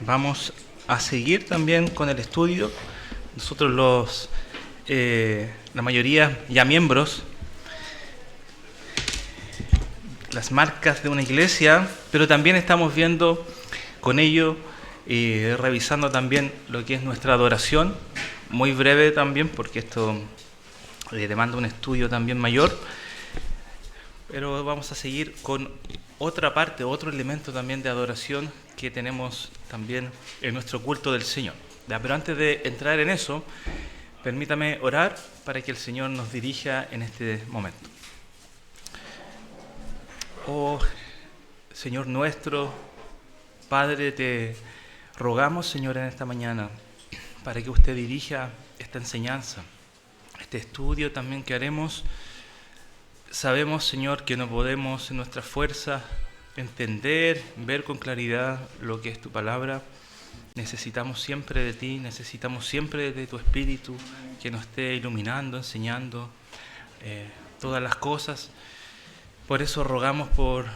Vamos a seguir también con el estudio. Nosotros la mayoría ya miembros, las marcas de una iglesia, pero también estamos viendo con ello y revisando también lo que es nuestra adoración, muy breve también, porque esto demanda un estudio también mayor, pero vamos a seguir con otra parte, otro elemento también de adoración que tenemos también en nuestro culto del Señor. Pero antes de entrar en eso, permítame orar para que el Señor nos dirija en este momento. Oh Señor nuestro, Padre, te rogamos, Señor, en esta mañana, para que usted dirija esta enseñanza, este estudio también que haremos. Sabemos, Señor, que no podemos en nuestra fuerza entender, ver con claridad lo que es tu palabra. Necesitamos siempre de ti, necesitamos siempre de tu Espíritu que nos esté iluminando, enseñando todas las cosas. Por eso rogamos por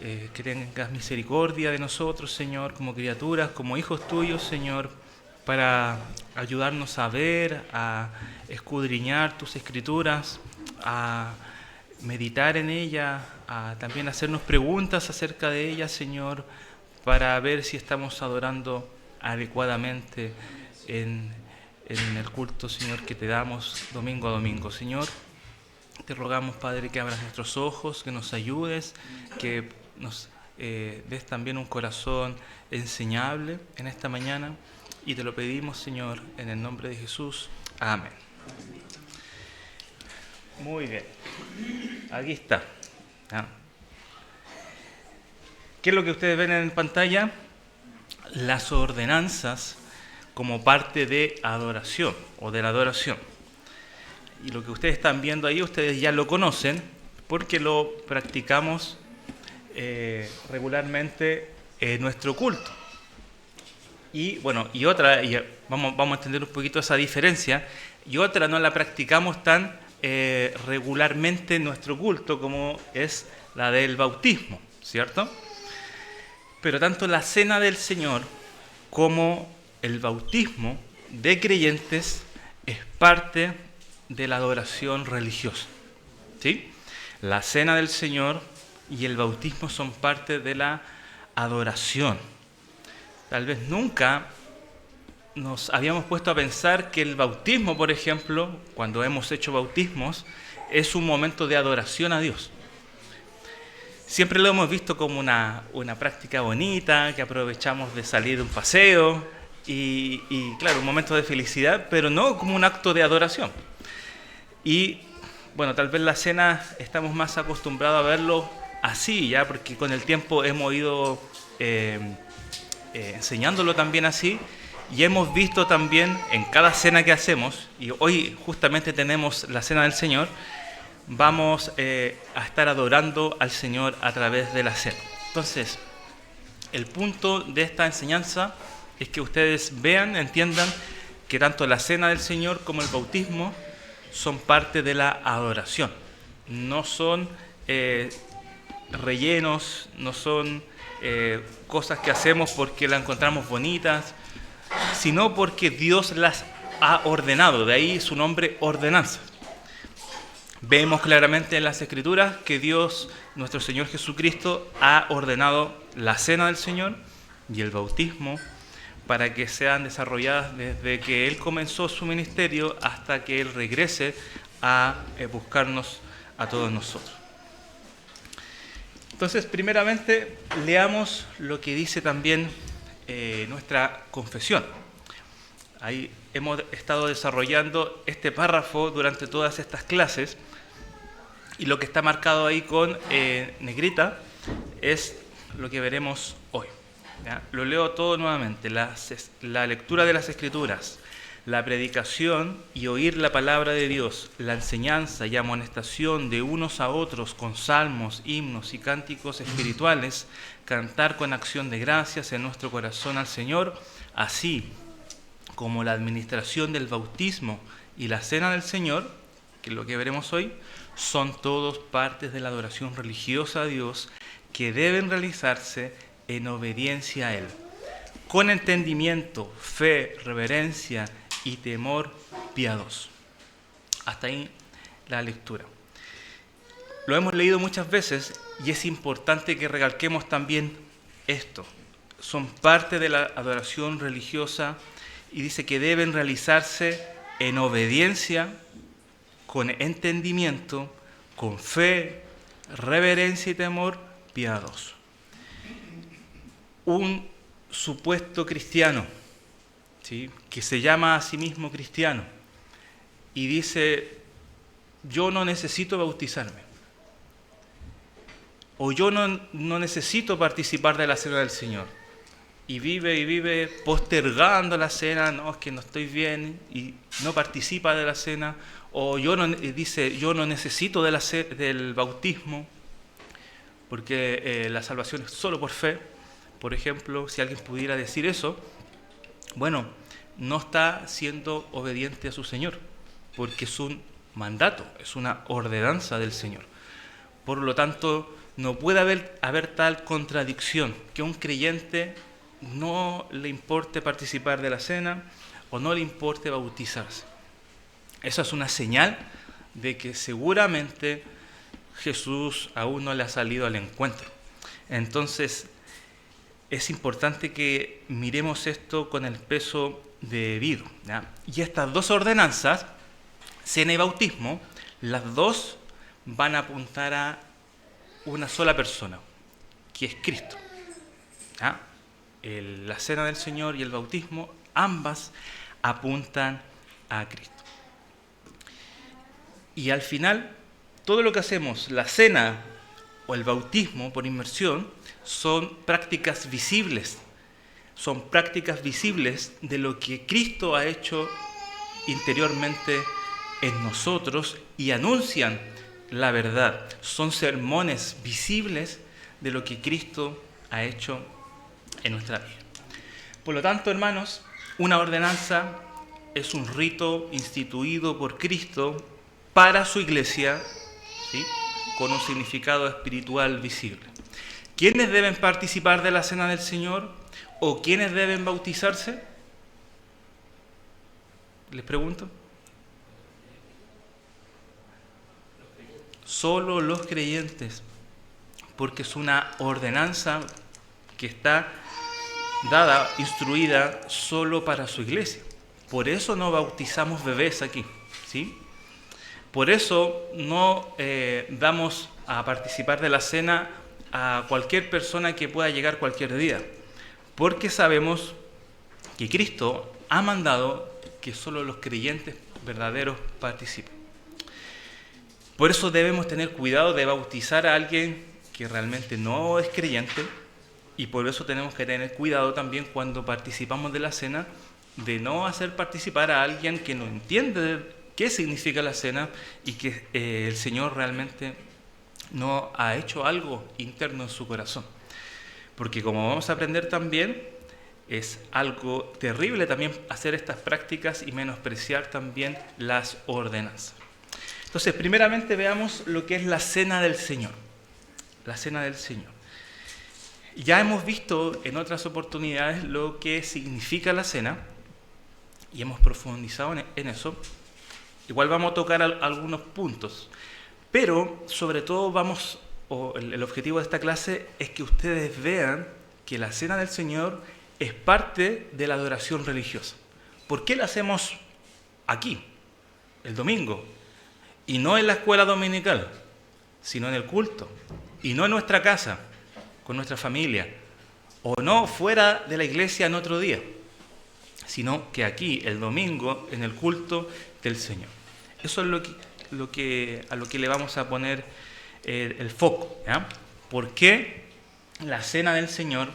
que tengas misericordia de nosotros, Señor, como criaturas, como hijos tuyos, Señor, para ayudarnos a ver, a escudriñar tus escrituras, a meditar en ella, a también hacernos preguntas acerca de ella, Señor, para ver si estamos adorando adecuadamente en el culto, Señor, que te damos domingo a domingo. Señor, te rogamos, Padre, que abras nuestros ojos, que nos ayudes, que nos des también un corazón enseñable en esta mañana, y te lo pedimos, Señor, en el nombre de Jesús. Amén. Muy bien. Aquí está. ¿Qué es lo que ustedes ven en pantalla? Las ordenanzas como parte de adoración o de la adoración. Y lo que ustedes están viendo ahí, ustedes ya lo conocen porque lo practicamos regularmente en nuestro culto. Y bueno, vamos a entender un poquito esa diferencia, y otra no la practicamos tan regularmente en nuestro culto como es la del bautismo, ¿cierto? Pero tanto la cena del Señor como el bautismo de creyentes es parte de la adoración religiosa, ¿sí? La cena del Señor y el bautismo son parte de la adoración. Tal vez nunca nos habíamos puesto a pensar que el bautismo, por ejemplo, cuando hemos hecho bautismos, es un momento de adoración a Dios. Siempre lo hemos visto como una práctica bonita, que aprovechamos de salir de un paseo y claro, un momento de felicidad, pero no como un acto de adoración. Y bueno, tal vez la cena estamos más acostumbrados a verlo así, ya, porque con el tiempo hemos ido enseñándolo también así, y hemos visto también en cada cena que hacemos, y hoy justamente tenemos la cena del Señor, vamos a estar adorando al Señor a través de la cena. Entonces, el punto de esta enseñanza es que ustedes vean, entiendan que tanto la cena del Señor como el bautismo son parte de la adoración. No son rellenos, no son cosas que hacemos porque las encontramos bonitas, sino porque Dios las ha ordenado. De ahí su nombre, ordenanza. Vemos claramente en las Escrituras que Dios, nuestro Señor Jesucristo, ha ordenado la cena del Señor y el bautismo para que sean desarrolladas desde que Él comenzó su ministerio hasta que Él regrese a buscarnos a todos nosotros. Entonces, primeramente, leamos lo que dice también nuestra confesión. Ahí hemos estado desarrollando este párrafo durante todas estas clases, y lo que está marcado ahí con negrita es lo que veremos hoy. ¿Ya? Lo leo todo nuevamente. La lectura de las Escrituras, la predicación y oír la palabra de Dios, la enseñanza y amonestación de unos a otros con salmos, himnos y cánticos espirituales, cantar con acción de gracias en nuestro corazón al Señor, así como la administración del bautismo y la cena del Señor, que es lo que veremos hoy, son todos partes de la adoración religiosa a Dios que deben realizarse en obediencia a Él. con entendimiento, fe, reverencia y temor piadoso. Hasta ahí la lectura. Lo hemos leído muchas veces y es importante que recalquemos también esto. Son parte de la adoración religiosa y dice que deben realizarse en obediencia, con entendimiento, con fe, reverencia y temor piadoso. Un supuesto cristiano, ¿sí?, que se llama a sí mismo cristiano y dice: yo no necesito bautizarme, o yo no necesito participar de la cena del Señor, y vive postergando la cena, no, es que no estoy bien, y no participa de la cena, o dice: yo no necesito del bautismo, porque la salvación es solo por fe. Por ejemplo, si alguien pudiera decir eso, bueno, no está siendo obediente a su Señor, porque es un mandato, es una ordenanza del Señor. Por lo tanto, no puede haber tal contradicción, que a un creyente no le importe participar de la cena o no le importe bautizarse. Esa es una señal de que seguramente Jesús aún no le ha salido al encuentro. Entonces, es importante que miremos esto con el peso debido, ¿ya? Y estas dos ordenanzas, cena y bautismo, las dos van a apuntar a una sola persona, que es Cristo, ¿ya? La cena del Señor y el bautismo, ambas apuntan a Cristo. Y al final, todo lo que hacemos, la cena o el bautismo por inmersión, son prácticas visibles. Son prácticas visibles de lo que Cristo ha hecho interiormente en nosotros y anuncian la verdad. Son sermones visibles de lo que Cristo ha hecho en nuestra vida. Por lo tanto, hermanos, una ordenanza es un rito instituido por Cristo para su iglesia, ¿sí?, con un significado espiritual visible. ¿Quiénes deben participar de la cena del Señor o quiénes deben bautizarse? Les pregunto. Solo los creyentes, porque es una ordenanza que está dada, instruida solo para su iglesia. Por eso no bautizamos bebés aquí, ¿sí? Por eso no damos a participar de la cena a cualquier persona que pueda llegar cualquier día, porque sabemos que Cristo ha mandado que solo los creyentes verdaderos participen. Por eso debemos tener cuidado de bautizar a alguien que realmente no es creyente, y por eso tenemos que tener cuidado también cuando participamos de la cena, de no hacer participar a alguien que no entiende qué significa la cena y que el Señor realmente no ha hecho algo interno en su corazón. Porque como vamos a aprender también, es algo terrible también hacer estas prácticas y menospreciar también las ordenanzas. Entonces, primeramente veamos lo que es la cena del Señor. La cena del Señor. Ya hemos visto en otras oportunidades lo que significa la cena y hemos profundizado en eso. Igual vamos a tocar algunos puntos, pero sobre todo el objetivo de esta clase es que ustedes vean que la cena del Señor es parte de la adoración religiosa. ¿Por qué la hacemos aquí, el domingo? Y no en la escuela dominical, sino en el culto, y no en nuestra casa, con nuestra familia, o no fuera de la iglesia en otro día, sino que aquí, el domingo, en el culto del Señor. Eso es a lo que le vamos a poner el foco, ¿ya? ¿Por qué la cena del Señor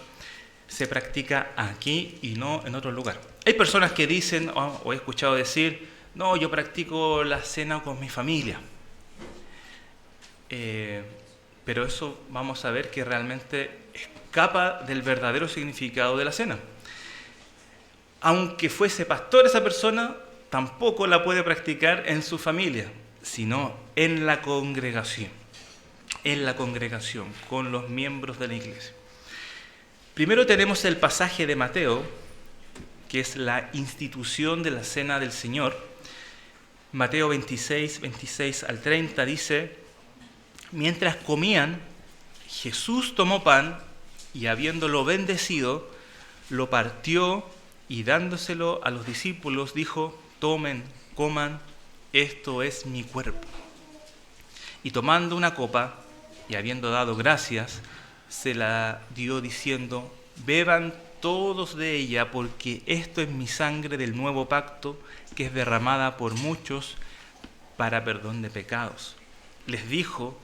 se practica aquí y no en otro lugar? Hay personas que dicen, o he escuchado decir, no, yo practico la cena con mi familia. Pero eso vamos a ver que realmente escapa del verdadero significado de la cena. Aunque fuese pastor esa persona, tampoco la puede practicar en su familia, sino en la congregación, con los miembros de la iglesia. Primero tenemos el pasaje de Mateo, que es la institución de la Cena del Señor. Mateo 26, 26 al 30 dice: mientras comían, Jesús tomó pan y habiéndolo bendecido, lo partió y dándoselo a los discípulos dijo: tomen, coman, esto es mi cuerpo. Y tomando una copa y habiendo dado gracias, se la dio diciendo: beban todos de ella, porque esto es mi sangre del nuevo pacto, que es derramada por muchos para perdón de pecados. Les dijo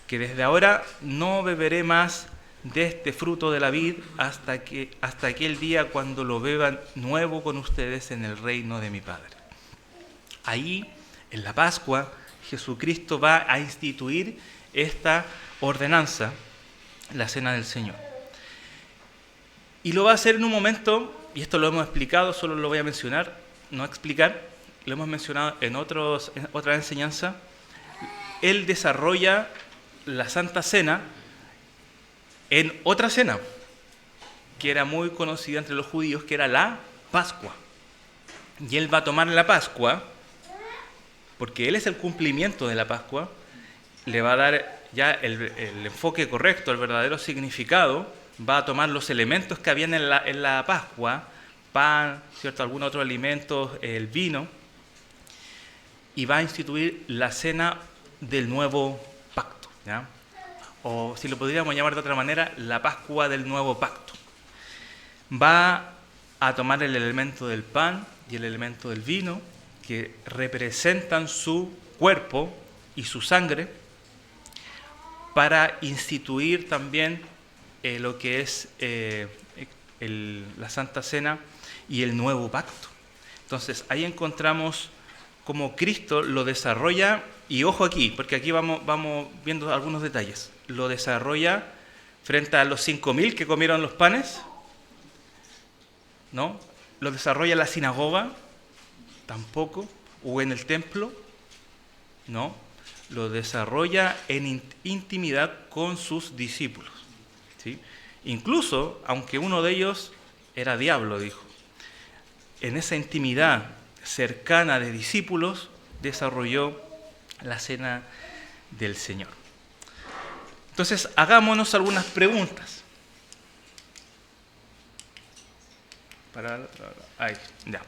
que desde ahora no beberé más de este fruto de la vid hasta aquel día cuando lo beban nuevo con ustedes en el reino de mi Padre. Ahí, en la Pascua, Jesucristo va a instituir esta ordenanza, la Cena del Señor. Y lo va a hacer en un momento, y esto lo hemos explicado, solo lo voy a mencionar, no explicar, lo hemos mencionado en otra enseñanza. Él desarrolla la Santa Cena en otra cena, que era muy conocida entre los judíos, que era la Pascua. Y él va a tomar la Pascua, porque él es el cumplimiento de la Pascua, le va a dar ya el enfoque correcto, el verdadero significado, va a tomar los elementos que habían en la Pascua, pan, ¿cierto?, algunos otros alimentos, el vino, y va a instituir la cena del nuevo pacto, ¿ya? O si lo podríamos llamar de otra manera, la Pascua del nuevo pacto. Va a tomar el elemento del pan y el elemento del vino, que representan su cuerpo y su sangre, para instituir también lo que es la Santa Cena y el nuevo pacto. Entonces, ahí encontramos cómo Cristo lo desarrolla, y ojo aquí, porque aquí vamos viendo algunos detalles. Lo desarrolla frente a los 5.000 que comieron los panes, ¿no? Lo desarrolla en la sinagoga, tampoco, o en el templo, ¿no? Lo desarrolla en intimidad con sus discípulos, ¿sí? Incluso, aunque uno de ellos era diablo, dijo, en esa intimidad cercana de discípulos desarrolló la Cena del Señor. Entonces, hagámonos algunas preguntas. Ahí, ya.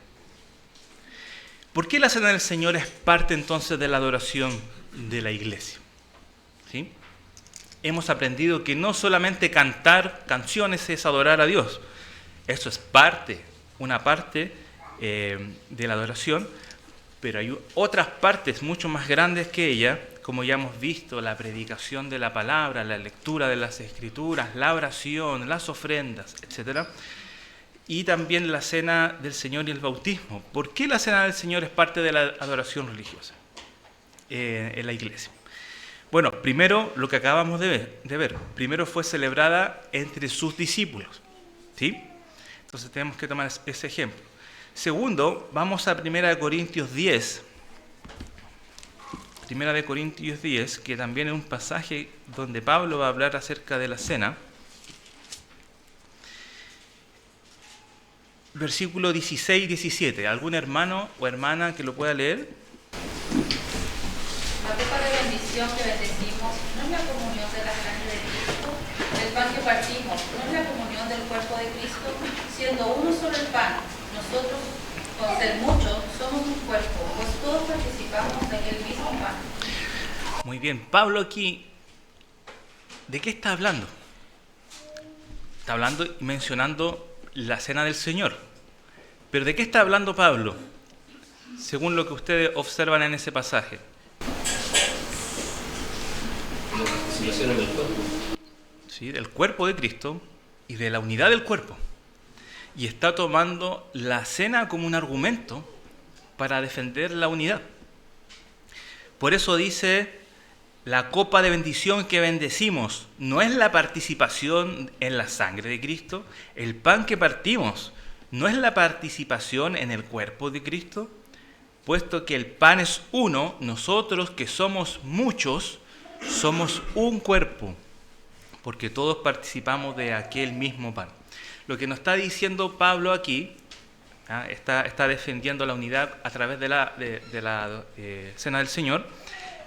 ¿Por qué la Cena del Señor es parte entonces de la adoración de la iglesia? ¿Sí? Hemos aprendido que no solamente cantar canciones es adorar a Dios. Eso es una parte de la adoración, pero hay otras partes mucho más grandes que ella, como ya hemos visto: la predicación de la palabra, la lectura de las Escrituras, la oración, las ofrendas, etc. Y también la Cena del Señor y el bautismo. ¿Por qué la Cena del Señor es parte de la adoración religiosa en la iglesia? Bueno, primero, lo que acabamos de ver. Primero fue celebrada entre sus discípulos, ¿sí? Entonces tenemos que tomar ese ejemplo. Segundo, vamos a 1 Corintios 10. 1 Corintios 10, que también es un pasaje donde Pablo va a hablar acerca de la cena. Versículo 16 y 17. ¿Algún hermano o hermana que lo pueda leer? La copa de bendición que bendecimos no es la comunión de la sangre de Cristo. El pan que partimos no es la comunión del cuerpo de Cristo. Siendo uno solo el pan, nosotros, con ser muchos, somos un cuerpo, pues todos participamos de aquel mismo pan. Muy bien. Pablo aquí, ¿de qué está hablando? Está hablando y mencionando la Cena del Señor. ¿Pero de qué está hablando Pablo? Según lo que ustedes observan en ese pasaje. Sí, del cuerpo de Cristo y de la unidad del cuerpo. Y está tomando la cena como un argumento para defender la unidad. Por eso dice: la copa de bendición que bendecimos no es la participación en la sangre de Cristo. El pan que partimos no es la participación en el cuerpo de Cristo. Puesto que el pan es uno, nosotros que somos muchos, somos un cuerpo, porque todos participamos de aquel mismo pan. Lo que nos está diciendo Pablo aquí, está defendiendo la unidad a través de la Cena del Señor,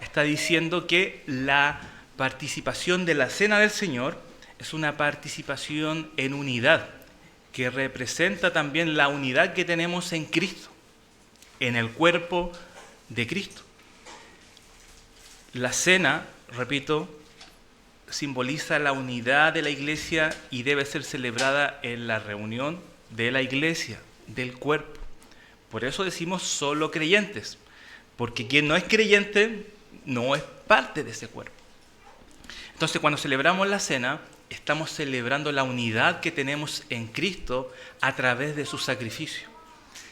está diciendo que la participación de la Cena del Señor es una participación en unidad, que representa también la unidad que tenemos en Cristo, en el cuerpo de Cristo. La cena, repito, simboliza la unidad de la iglesia y debe ser celebrada en la reunión de la iglesia, del cuerpo. Por eso decimos solo creyentes, porque quien no es creyente no es parte de ese cuerpo. Entonces, cuando celebramos la cena, estamos celebrando la unidad que tenemos en Cristo a través de su sacrificio,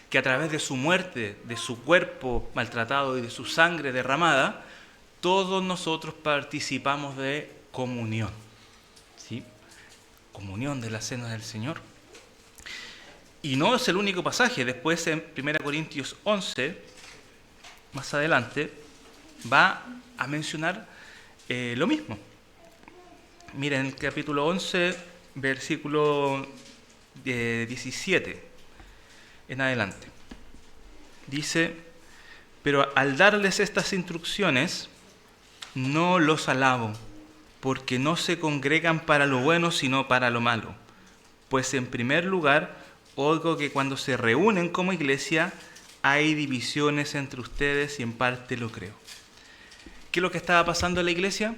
que a través de su muerte, de su cuerpo maltratado y de su sangre derramada, todos nosotros participamos de comunión, ¿sí? Comunión de la cena del Señor. Y no es el único pasaje. Después en 1 Corintios 11, más adelante, va a mencionar lo mismo. Miren, el capítulo 11, versículo 17 en adelante. Dice: pero al darles estas instrucciones, no los alabo, porque no se congregan para lo bueno, sino para lo malo. Pues en primer lugar, oigo que cuando se reúnen como iglesia, hay divisiones entre ustedes y en parte lo creo. ¿Qué es lo que estaba pasando en la iglesia?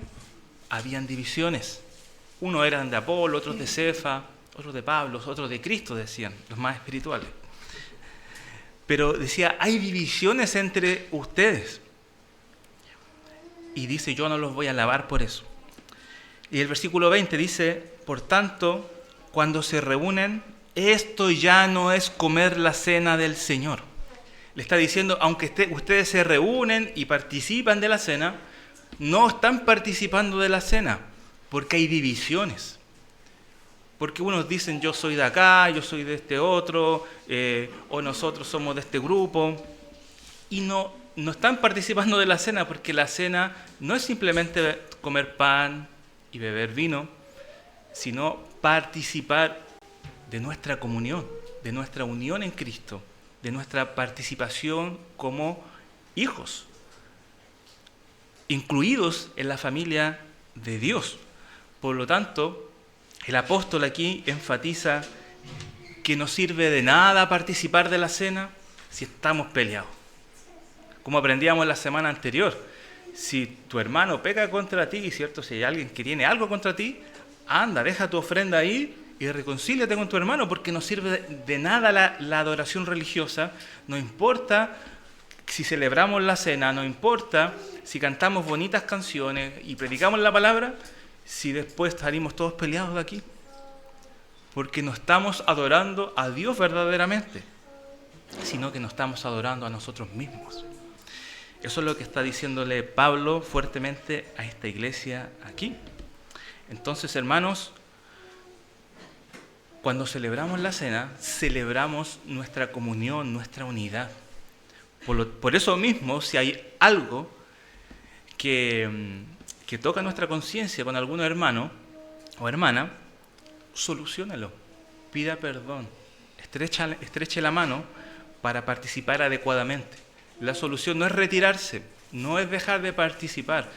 Habían divisiones. Unos eran de Apolo, otros de Cefa, otros de Pablo, otros de Cristo, decían, los más espirituales. Pero decía, hay divisiones entre ustedes. Y dice, yo no los voy a alabar por eso. Y el versículo 20 dice, por tanto, cuando se reúnen, esto ya no es comer la cena del Señor. Le está diciendo, aunque ustedes se reúnen y participan de la cena, no están participando de la cena, porque hay divisiones. Porque unos dicen, yo soy de acá, yo soy de este otro, o nosotros somos de este grupo, y no están participando de la cena, porque la cena no es simplemente comer pan y beber vino, sino participar de nuestra comunión, de nuestra unión en Cristo, de nuestra participación como hijos, incluidos en la familia de Dios. Por lo tanto, el apóstol aquí enfatiza que no sirve de nada participar de la cena si estamos peleados. Como aprendíamos la semana anterior, si tu hermano peca contra ti, ¿cierto? Si hay alguien que tiene algo contra ti, anda, deja tu ofrenda ahí y reconcíliate con tu hermano, porque no sirve de nada la adoración religiosa. No importa si celebramos la cena, no importa si cantamos bonitas canciones y predicamos la palabra, si después salimos todos peleados de aquí, porque no estamos adorando a Dios verdaderamente, sino que nos estamos adorando a nosotros mismos. Eso es lo que está diciéndole Pablo fuertemente a esta iglesia aquí. Entonces, hermanos, cuando celebramos la cena, celebramos nuestra comunión, nuestra unidad. Por eso mismo, si hay algo que toca nuestra conciencia con algún hermano o hermana, soluciónalo, pida perdón, estreche la mano para participar adecuadamente. La solución no es retirarse, no es dejar de participar,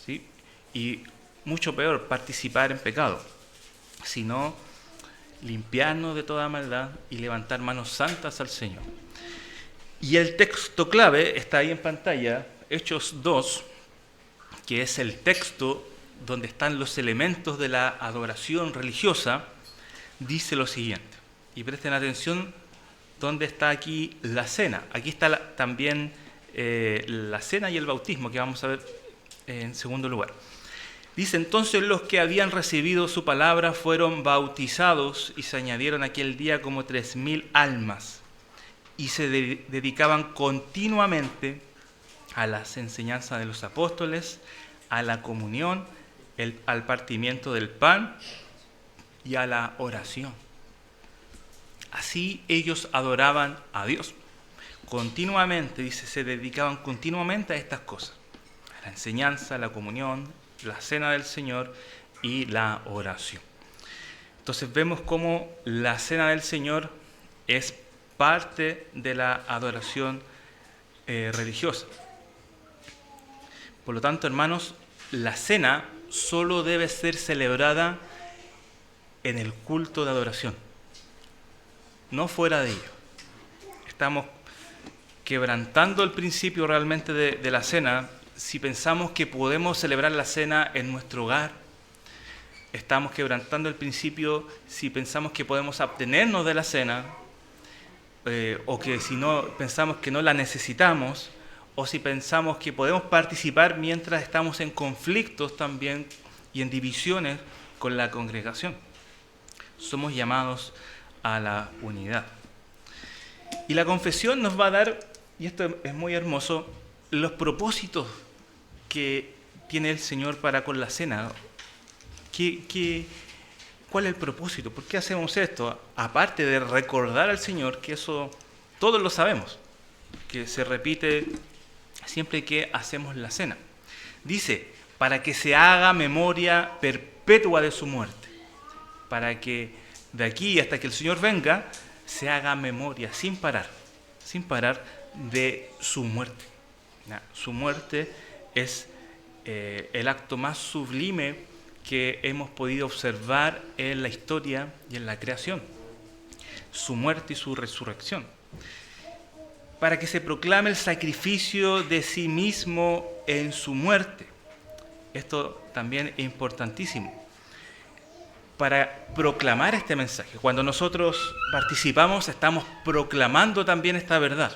¿sí? Y mucho peor, participar en pecado, sino limpiarnos de toda maldad y levantar manos santas al Señor. Y el texto clave está ahí en pantalla, Hechos 2, que es el texto donde están los elementos de la adoración religiosa, dice lo siguiente. Y presten atención dónde está aquí la cena. Aquí está también la cena y el bautismo, que vamos a ver en segundo lugar. Dice, entonces los que habían recibido su palabra fueron bautizados y se añadieron aquel día como 3,000 almas y se dedicaban continuamente a las enseñanzas de los apóstoles, a la comunión, al partimiento del pan y a la oración. Así ellos adoraban a Dios. Continuamente, dice, se dedicaban continuamente a estas cosas. A la enseñanza, la comunión, la cena del Señor y la oración. Entonces vemos cómo la cena del Señor es parte de la adoración religiosa. Por lo tanto, hermanos, la cena solo debe ser celebrada en el culto de adoración, no fuera de ello. Estamos quebrantando el principio realmente de la cena si pensamos que podemos celebrar la cena en nuestro hogar. Estamos quebrantando el principio si pensamos que podemos abstenernos de la cena, o que si no pensamos que no la necesitamos, o si pensamos que podemos participar mientras estamos en conflictos también y en divisiones con la congregación. Somos llamados a la unidad. Y la confesión nos va a dar, y esto es muy hermoso, los propósitos que tiene el Señor para con la cena. ¿Cuál es el propósito? ¿Por qué hacemos esto? Aparte de recordar al Señor, que eso todos lo sabemos, que se repite siempre que hacemos la cena. Dice, para que se haga memoria perpetua de su muerte, para que de aquí hasta que el Señor venga, se haga memoria sin parar de su muerte. Su muerte es el acto más sublime que hemos podido observar en la historia y en la creación. Su muerte y su resurrección. Para que se proclame el sacrificio de sí mismo en su muerte. Esto también es importantísimo. Para proclamar este mensaje. Cuando nosotros participamos, estamos proclamando también esta verdad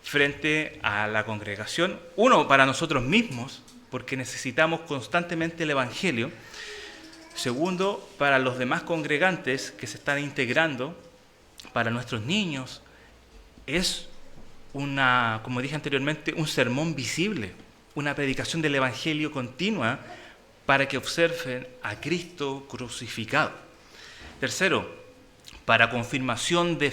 frente a la congregación. Uno, para nosotros mismos, porque necesitamos constantemente el Evangelio. Segundo, para los demás congregantes que se están integrando, para nuestros niños, es como dije anteriormente, un sermón visible, una predicación del Evangelio continua para que observen a Cristo crucificado. Tercero, para confirmación de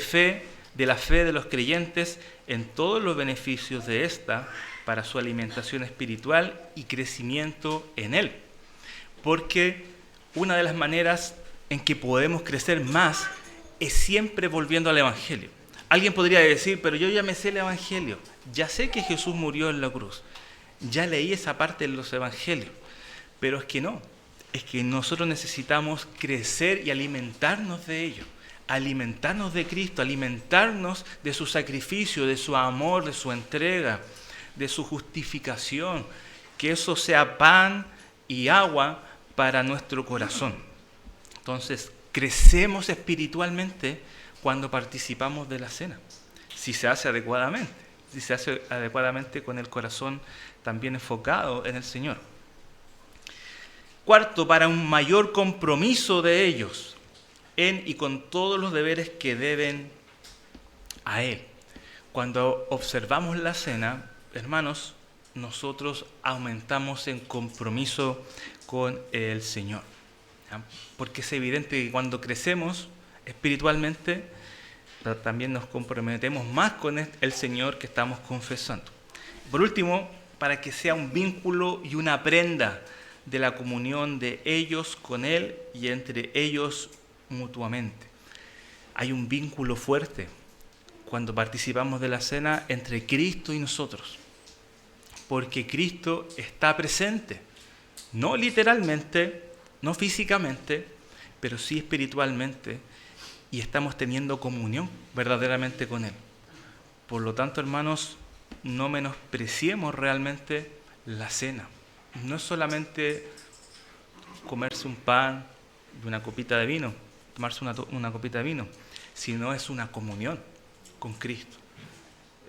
la fe de los creyentes en todos los beneficios de esta, para su alimentación espiritual y crecimiento en Él. Porque una de las maneras en que podemos crecer más es siempre volviendo al Evangelio. Alguien podría decir, pero yo ya me sé el Evangelio, ya sé que Jesús murió en la cruz, ya leí esa parte de los Evangelios, pero es que no, es que nosotros necesitamos crecer y alimentarnos de ello, alimentarnos de Cristo, alimentarnos de su sacrificio, de su amor, de su entrega, de su justificación, que eso sea pan y agua para nuestro corazón. Entonces, crecemos espiritualmente cuando participamos de la cena, si se hace adecuadamente con el corazón también enfocado en el Señor. Cuarto, para un mayor compromiso de ellos en y con todos los deberes que deben a Él. Cuando observamos la cena, hermanos, nosotros aumentamos en compromiso con el Señor. ¿Ya? Porque es evidente que cuando crecemos espiritualmente, también nos comprometemos más con el Señor que estamos confesando. Por último, para que sea un vínculo y una prenda de la comunión de ellos con Él y entre ellos mutuamente. Hay un vínculo fuerte cuando participamos de la cena entre Cristo y nosotros, porque Cristo está presente, no literalmente, no físicamente, pero sí espiritualmente, y estamos teniendo comunión verdaderamente con Él. Por lo tanto, hermanos, no menospreciemos realmente la cena. No es solamente comerse un pan y una copita de vino, tomarse una copita de vino, sino es una comunión con Cristo.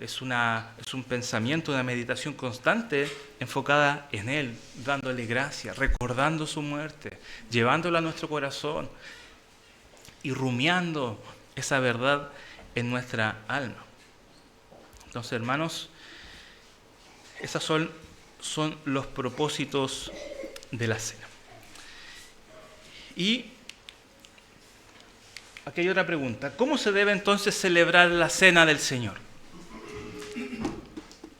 Es un pensamiento, una meditación constante enfocada en Él, dándole gracias, recordando su muerte, llevándola a nuestro corazón y rumiando esa verdad en nuestra alma. Entonces, hermanos, esos son los propósitos de la cena. Y aquí hay otra pregunta. ¿Cómo se debe entonces celebrar la cena del Señor?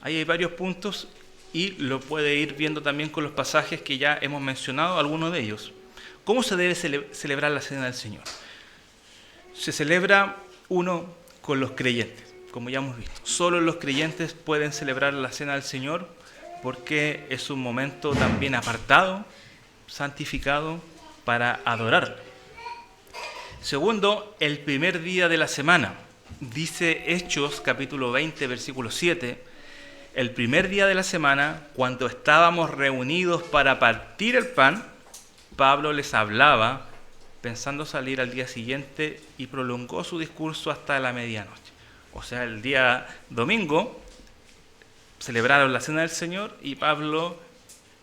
Ahí hay varios puntos y lo puede ir viendo también con los pasajes que ya hemos mencionado, algunos de ellos. ¿Cómo se debe celebrar la Cena del Señor? Se celebra, uno, con los creyentes, como ya hemos visto. Solo los creyentes pueden celebrar la Cena del Señor porque es un momento también apartado, santificado, para adorarle. Segundo, el primer día de la semana. Dice Hechos, capítulo 20, versículo 7, el primer día de la semana, cuando estábamos reunidos para partir el pan, Pablo les hablaba, pensando salir al día siguiente, y prolongó su discurso hasta la medianoche. O sea, el día domingo celebraron la Cena del Señor y Pablo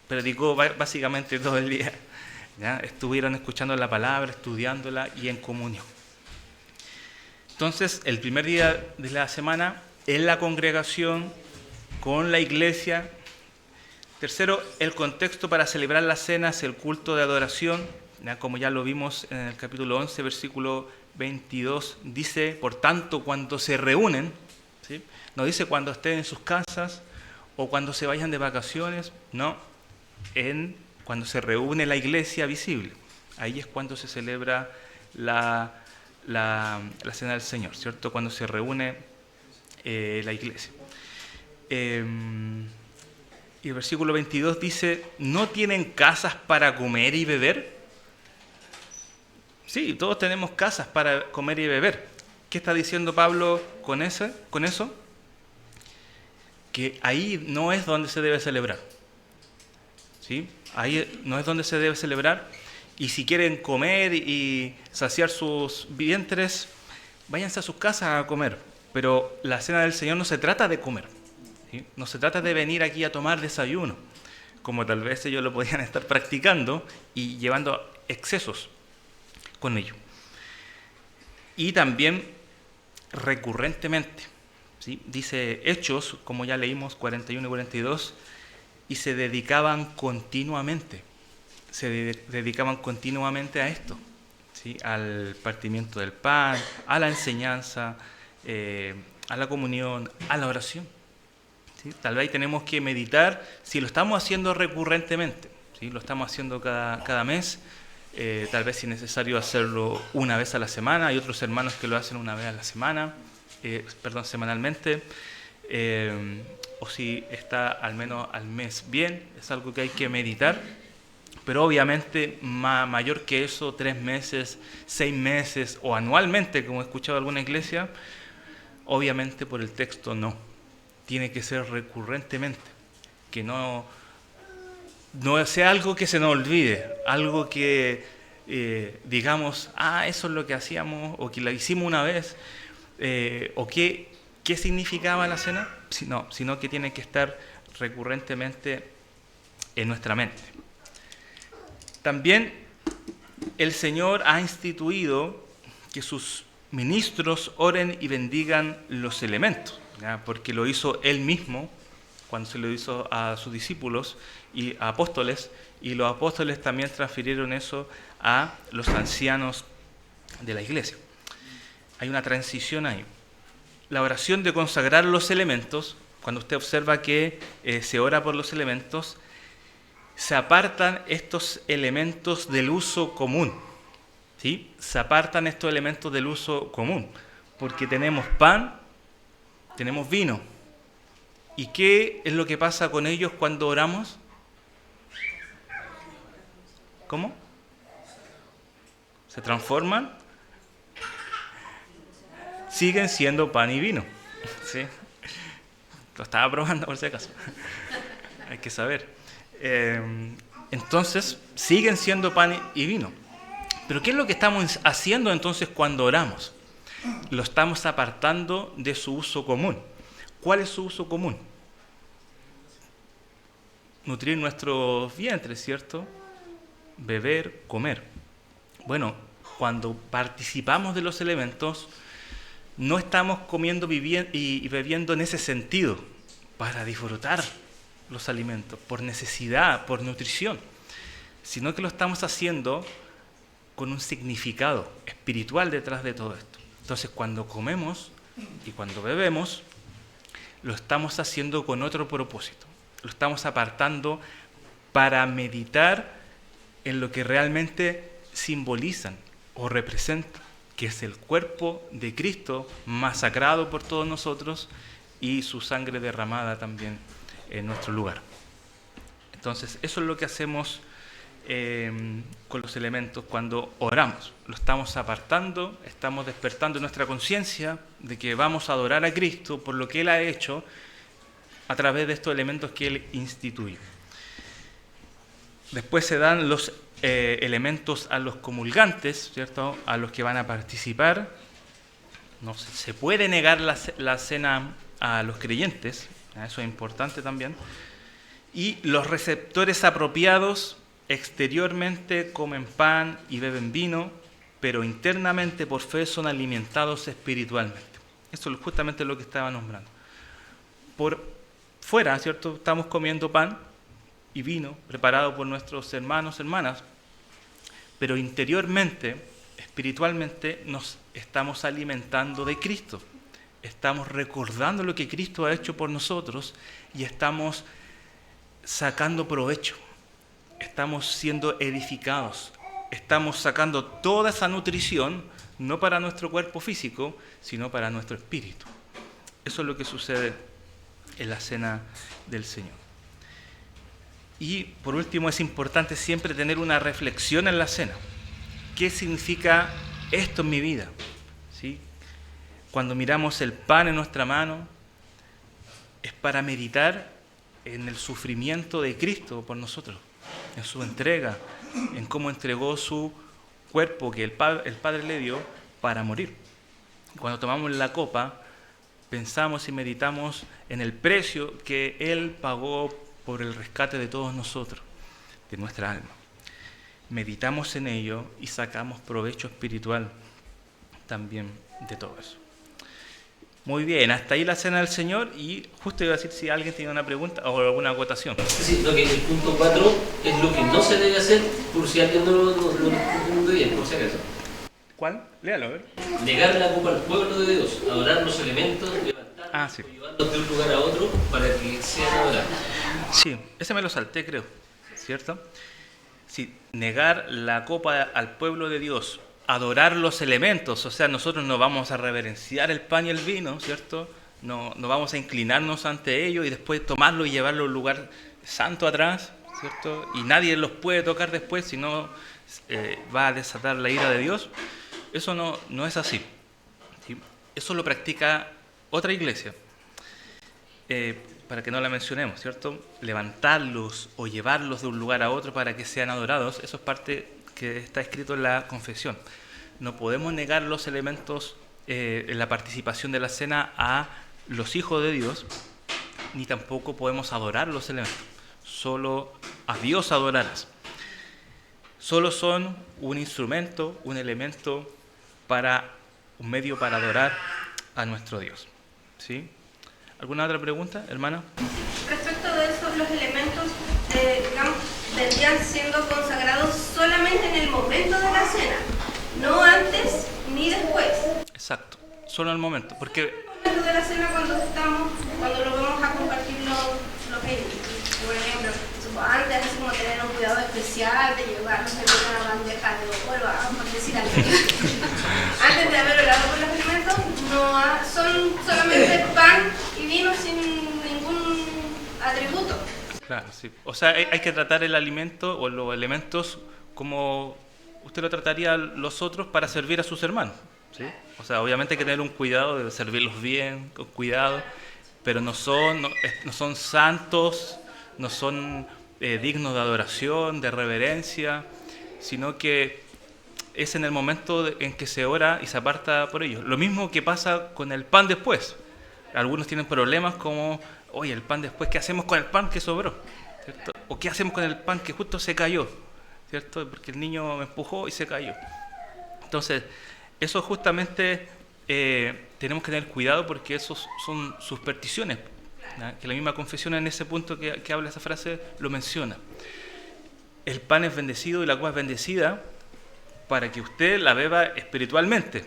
predicó básicamente todo el día. ¿Ya? Estuvieron escuchando la palabra, estudiándola y en comunión. Entonces, el primer día de la semana, en la congregación, con la iglesia. Tercero, el contexto para celebrar la cena es el culto de adoración. ¿Ya? Como ya lo vimos en el capítulo 11, versículo 22, dice, por tanto, cuando se reúnen, ¿sí? No dice cuando estén en sus casas o cuando se vayan de vacaciones, no, cuando se reúne la iglesia visible. Ahí es cuando se celebra la Cena del Señor, ¿cierto? Cuando se reúne la iglesia. Y el versículo 22 dice, ¿no tienen casas para comer y beber? Sí, todos tenemos casas para comer y beber. ¿Qué está diciendo Pablo con eso? Que ahí no es donde se debe celebrar. ¿Sí? Ahí no es donde se debe celebrar. Y si quieren comer y saciar sus vientres, váyanse a sus casas a comer. Pero la Cena del Señor no se trata de comer. ¿Sí? No se trata de venir aquí a tomar desayuno, como tal vez ellos lo podían estar practicando y llevando excesos con ello. Y también recurrentemente, ¿sí? Dice Hechos, como ya leímos, 41 y 42, y se dedicaban continuamente. Se dedicaban continuamente a esto, ¿sí? Al partimiento del pan, a la enseñanza, a la comunión, a la oración. ¿Sí? Tal vez tenemos que meditar si lo estamos haciendo recurrentemente, ¿sí? Lo estamos haciendo cada mes, tal vez si es necesario hacerlo una vez a la semana. Hay otros hermanos que lo hacen una vez a la semana, semanalmente, o si está al menos al mes bien, es algo que hay que meditar. Pero obviamente mayor que eso, 3 meses, 6 meses o anualmente, como he escuchado en alguna iglesia, obviamente por el texto no. Tiene que ser recurrentemente, que no sea algo que se nos olvide, algo que digamos, eso es lo que hacíamos, o que lo hicimos una vez, o qué significaba la cena, sino que tiene que estar recurrentemente en nuestra mente. También el Señor ha instituido que sus ministros oren y bendigan los elementos, ¿ya? Porque lo hizo Él mismo cuando se lo hizo a sus discípulos y a apóstoles, y los apóstoles también transfirieron eso a los ancianos de la iglesia. Hay una transición ahí. La oración de consagrar los elementos, cuando usted observa que se ora por los elementos, se apartan estos elementos del uso común. ¿Sí? Se apartan estos elementos del uso común, porque tenemos pan, tenemos vino. ¿Y qué es lo que pasa con ellos cuando oramos? ¿Cómo? ¿Se transforman? Siguen siendo pan y vino. ¿Sí? Lo estaba probando por si acaso. Hay que saber. Entonces, siguen siendo pan y vino. Pero ¿qué es lo que estamos haciendo entonces cuando oramos? Lo estamos apartando de su uso común. ¿Cuál es su uso común? Nutrir nuestros vientres, ¿cierto? Beber, comer. Bueno, cuando participamos de los elementos, no estamos comiendo y bebiendo en ese sentido, para disfrutar los alimentos, por necesidad, por nutrición, sino que lo estamos haciendo con un significado espiritual detrás de todo esto. Entonces, cuando comemos y cuando bebemos, lo estamos haciendo con otro propósito. Lo estamos apartando para meditar en lo que realmente simbolizan o representan que es el cuerpo de Cristo masacrado por todos nosotros y su sangre derramada también en nuestro lugar. Entonces, eso es lo que hacemos con los elementos cuando oramos. Lo estamos apartando, estamos despertando nuestra conciencia de que vamos a adorar a Cristo por lo que Él ha hecho a través de estos elementos que Él instituyó. Después se dan los elementos a los comulgantes, ¿cierto? A los que van a participar. No se puede negar la cena a los creyentes, eso es importante también. Y los receptores apropiados exteriormente comen pan y beben vino, pero internamente por fe son alimentados espiritualmente. Eso es justamente lo que estaba nombrando. Por fuera, ¿cierto? Estamos comiendo pan y vino preparado por nuestros hermanos, hermanas, pero interiormente, espiritualmente, nos estamos alimentando de Cristo. Estamos recordando lo que Cristo ha hecho por nosotros y estamos sacando provecho. Estamos siendo edificados. Estamos sacando toda esa nutrición, no para nuestro cuerpo físico, sino para nuestro espíritu. Eso es lo que sucede en la cena del Señor. Y por último, es importante siempre tener una reflexión en la cena. ¿Qué significa esto en mi vida? ¿Sí? Cuando miramos el pan en nuestra mano, es para meditar en el sufrimiento de Cristo por nosotros, en su entrega, en cómo entregó su cuerpo que el Padre le dio para morir. Cuando tomamos la copa, pensamos y meditamos en el precio que Él pagó por el rescate de todos nosotros, de nuestra alma. Meditamos en ello y sacamos provecho espiritual también de todo eso. Muy bien, hasta ahí la cena del Señor, y justo iba a decir si alguien tiene una pregunta o alguna acotación. Sí, lo que el punto 4 es lo que no se debe hacer, por si alguien no lo entiende bien, por si acaso. ¿Cuál? Léalo, a ver. Negar la copa al pueblo de Dios, adorar los elementos, levantarlos sí. o llevarlos de un lugar a otro para que sean adorados. Sí, ese me lo salté, creo, ¿cierto? Sí, negar la copa al pueblo de Dios, adorar los elementos, o sea, nosotros no vamos a reverenciar el pan y el vino, ¿cierto? No vamos a inclinarnos ante ellos y después tomarlo y llevarlo a un lugar santo atrás, ¿cierto? Y nadie los puede tocar después, si no va a desatar la ira de Dios. Eso no es así, ¿sí? Eso lo practica otra iglesia, para que no la mencionemos, ¿cierto? Levantarlos o llevarlos de un lugar a otro para que sean adorados, eso es parte que está escrito en la confesión. No podemos negar los elementos en la participación de la cena a los hijos de Dios, ni tampoco podemos adorar los elementos. Solo a Dios adorarás. Solo son un instrumento, un elemento un medio para adorar a nuestro Dios. ¿Sí? ¿Alguna otra pregunta, hermana? Respecto de eso, los elementos, digamos, vendrían siendo consagrados solamente en el momento de la cena, no antes ni después. Exacto, solo en el momento, porque... En el momento de la cena, cuando lo vamos a compartir los por ejemplo, antes así como tener un cuidado especial de llevarlos en una bandeja de oro, por decir algo. Antes de haber orado por los alimentos, son solamente pan y vino sin ningún atributo. Claro, sí. O sea, hay que tratar el alimento o los elementos como usted lo trataría a los otros para servir a sus hermanos, ¿sí? O sea, obviamente hay que tener un cuidado de servirlos bien, con cuidado, pero no son santos, no son dignos de adoración, de reverencia, sino que es en el momento en que se ora y se aparta por ellos. Lo mismo que pasa con el pan después. Algunos tienen problemas como, oye, el pan después, ¿qué hacemos con el pan que sobró? ¿Cierto? ¿O qué hacemos con el pan que justo se cayó? ¿Cierto? Porque el niño me empujó y se cayó. Entonces, eso justamente tenemos que tener cuidado porque esos son supersticiones, ¿no? Que la misma confesión en ese punto que habla esa frase lo menciona. El pan es bendecido y la copa es bendecida para que usted la beba espiritualmente.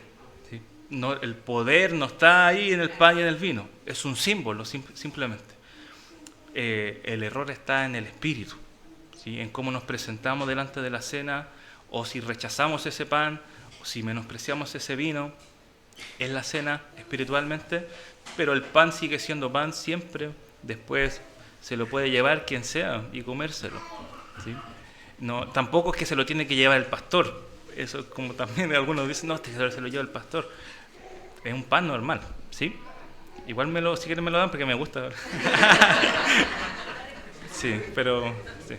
¿Sí? No, el poder no está ahí en el pan y en el vino, es un símbolo simplemente. El error está en el espíritu, ¿sí? En cómo nos presentamos delante de la cena o si rechazamos ese pan, o si menospreciamos ese vino, es la cena espiritualmente, pero el pan sigue siendo pan siempre, después se lo puede llevar quien sea y comérselo, ¿sí? No, tampoco es que se lo tiene que llevar el pastor, eso como también algunos dicen, no, se lo lleva el pastor, es un pan normal, ¿sí? Igual si quieren me lo dan porque me gusta. Sí, pero... Sí.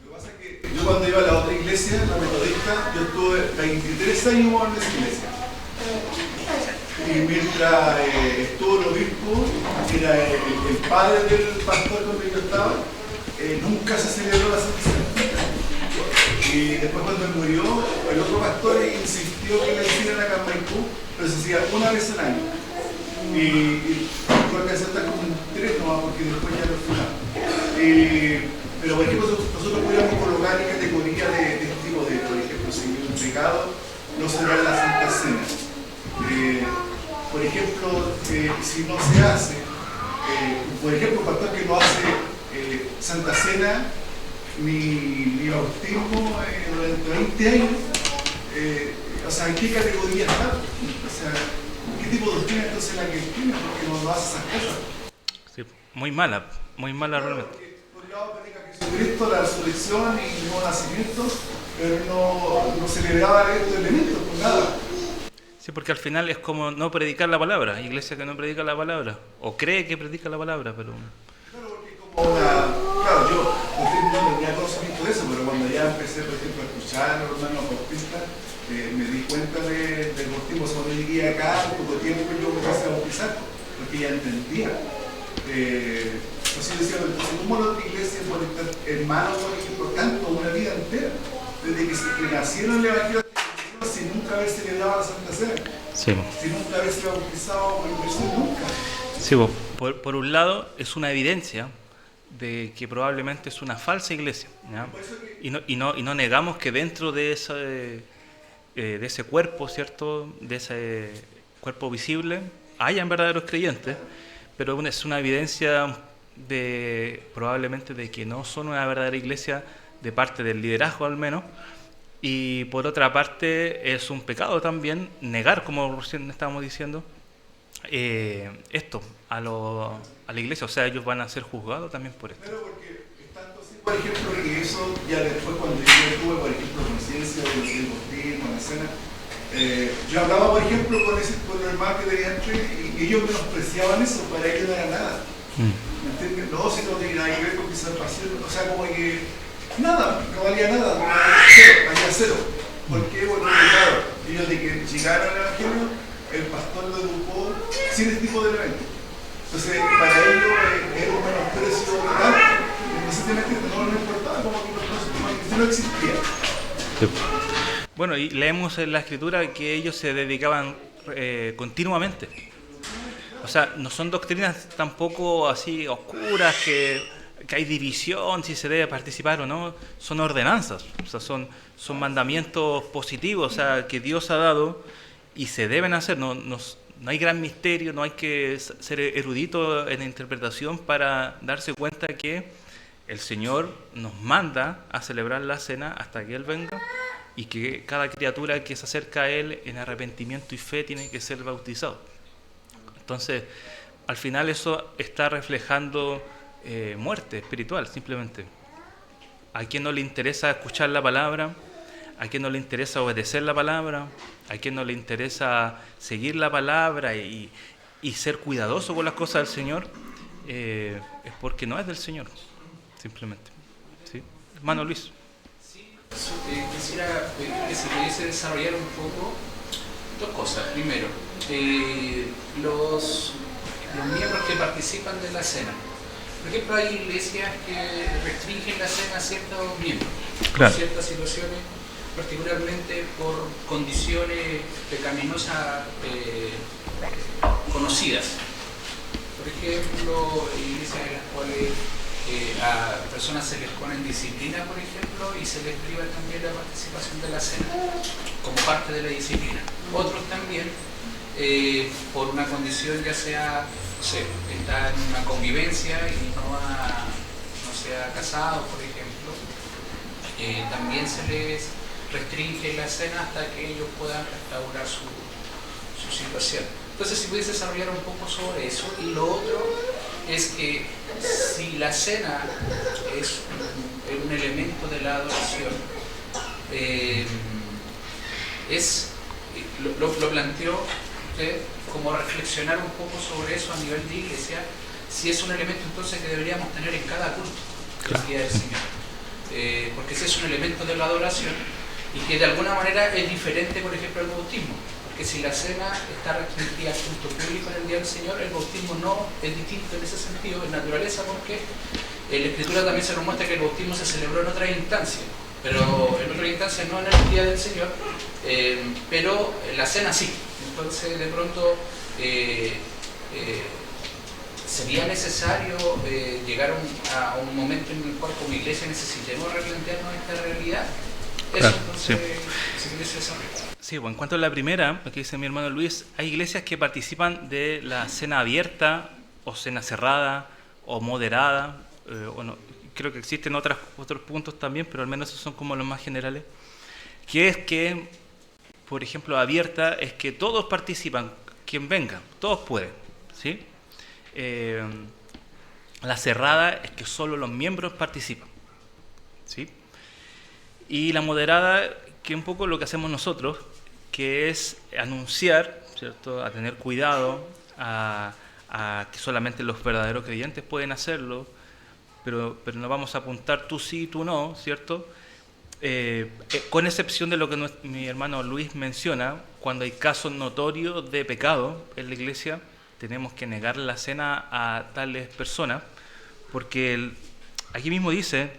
Lo que pasa es que yo cuando iba a la otra iglesia, la metodista, yo estuve 23 años en esa iglesia. Y mientras estuvo el obispo, que era el padre del pastor con el que yo estaba, nunca se celebró la Santa Cena. Y después cuando él murió, el otro pastor insistió que la hicieran acá en Maipú, pero se hacía una vez al año. Y creo que acepta como un 3 nomás, porque después ya lo fuimos. Pero por ejemplo, nosotros podríamos colocar en categoría de este tipo de, por ejemplo, si hay un pecado, no celebrar la Santa Cena. Por ejemplo, si no se hace, por ejemplo, un pastor que no hace Santa Cena ni bautismo durante 20 años, o sea, ¿en qué categoría está? O sea, ¿qué tipo de doctrina entonces la que tiene? Porque no hace esas cosas. Sí, muy mala realmente. Por un lado predica Jesucristo, la resurrección y el nuevo nacimiento, pero no celebraba estos elementos, pues nada. Sí, porque al final es como no predicar la palabra, iglesia que no predica la palabra, o cree que predica la palabra, pero... Claro, porque es como claro, yo no tenía conocimiento de eso, pero cuando ya empecé, por ejemplo, a escuchar a los hermanos bautistas, me di cuenta del bautismo. Cuando yo llegué acá, un poco de tiempo yo me empecé a bautizar, porque ya entendía. Así decía, entonces, ¿cómo la otra iglesia puede estar hermanos, por ejemplo, tanto una vida entera? Desde que nacieron el Evangelio, sin nunca haber celebrado la Santa Cena, Sí. sin nunca haberse bautizado por inversión, nunca. Sí, por un lado es una evidencia de que probablemente es una falsa iglesia, ¿ya? Y no negamos que dentro de ese cuerpo, ¿cierto? De ese cuerpo visible, hayan verdaderos creyentes, pero es una evidencia probablemente de que no son una verdadera iglesia de parte del liderazgo al menos. Y por otra parte es un pecado también negar, como recién estábamos diciendo, esto a la iglesia, o sea, ellos van a ser juzgados también por esto. Pero porque es tanto así, por ejemplo, que eso ya después cuando yo tuve, por ejemplo, conciencia del bautismo, la cena, yo hablaba, por ejemplo, con los hermanos que tenían entre, y ellos menospreciaban eso, para ellos no era nada. ¿Me entiendes? No, si no tenía nada que ver con que salvación, o sea, como que nada, no valía nada, valía cero. ¿Por qué? Bueno, claro, ellos de que llegaron al Evangelio, el pastor lo educó sin este tipo de elementos. Entonces, para ellos era un menosprecio total, necesariamente no les importaba, como que no existía. Sí. Bueno, y leemos en la Escritura que ellos se dedicaban continuamente. O sea, no son doctrinas tampoco así oscuras que hay división si se debe participar o no, son ordenanzas, o sea, son mandamientos positivos, o sea, que Dios ha dado y se deben hacer. No hay gran misterio, no hay que ser erudito en la interpretación para darse cuenta que el Señor nos manda a celebrar la cena hasta que Él venga y que cada criatura que se acerca a Él en arrepentimiento y fe tiene que ser bautizado. Entonces, al final eso está reflejando muerte espiritual, simplemente. ¿A quién no le interesa escuchar la palabra? ¿A quién no le interesa obedecer la palabra? ¿A quién no le interesa seguir la palabra y ser cuidadoso con las cosas del Señor? Es porque no es del Señor, simplemente. ¿Sí? Hermano Luis. Sí, quisiera que se pudiese desarrollar un poco dos cosas. Primero, los miembros que participan de la cena. Por ejemplo, hay iglesias que restringen la cena a ciertos miembros, Claro. por ciertas situaciones, particularmente por condiciones pecaminosas conocidas. Por ejemplo, iglesias en las cuales a personas se les pone en disciplina, por ejemplo, y se les priva también la participación de la cena, como parte de la disciplina. Otros también, por una condición ya sea, no sé, está en una convivencia y no se ha casado, por ejemplo, también se les restringen la cena hasta que ellos puedan restaurar su situación. Entonces, si puedes desarrollar un poco sobre eso. Y lo otro es que si la cena es un elemento de la adoración, lo planteó usted como reflexionar un poco sobre eso a nivel de iglesia, si es un elemento entonces que deberíamos tener en cada culto el día del Señor. Porque ese es un elemento de la adoración y que de alguna manera es diferente, por ejemplo, al bautismo. Porque si la cena está restringida al culto público en el día del Señor, el bautismo no es distinto en ese sentido, en naturaleza, porque en la Escritura también se nos muestra que el bautismo se celebró en otra instancia, pero en otra instancia no en el día del Señor, pero la cena sí. Entonces, de pronto, ¿sería necesario llegar a un momento en el cual como iglesia necesitemos replantearnos esta realidad? Eso, claro, entonces, sí. si quieres desarrollar. Sí, bueno, en cuanto a la primera, lo que dice mi hermano Luis, hay iglesias que participan de la cena abierta o cena cerrada o moderada, o no, creo que existen otros puntos también, pero al menos esos son como los más generales, que es que, por ejemplo, abierta es que todos participan, quien venga, todos pueden, ¿sí? La cerrada es que solo los miembros participan, ¿sí? Y la moderada, que es un poco lo que hacemos nosotros, que es anunciar, ¿cierto?, a tener cuidado, a que solamente los verdaderos creyentes pueden hacerlo, pero no vamos a apuntar tú sí, tú no, ¿cierto? Con excepción de lo que mi hermano Luis menciona, cuando hay casos notorios de pecado en la iglesia, tenemos que negar la cena a tales personas, porque aquí mismo dice,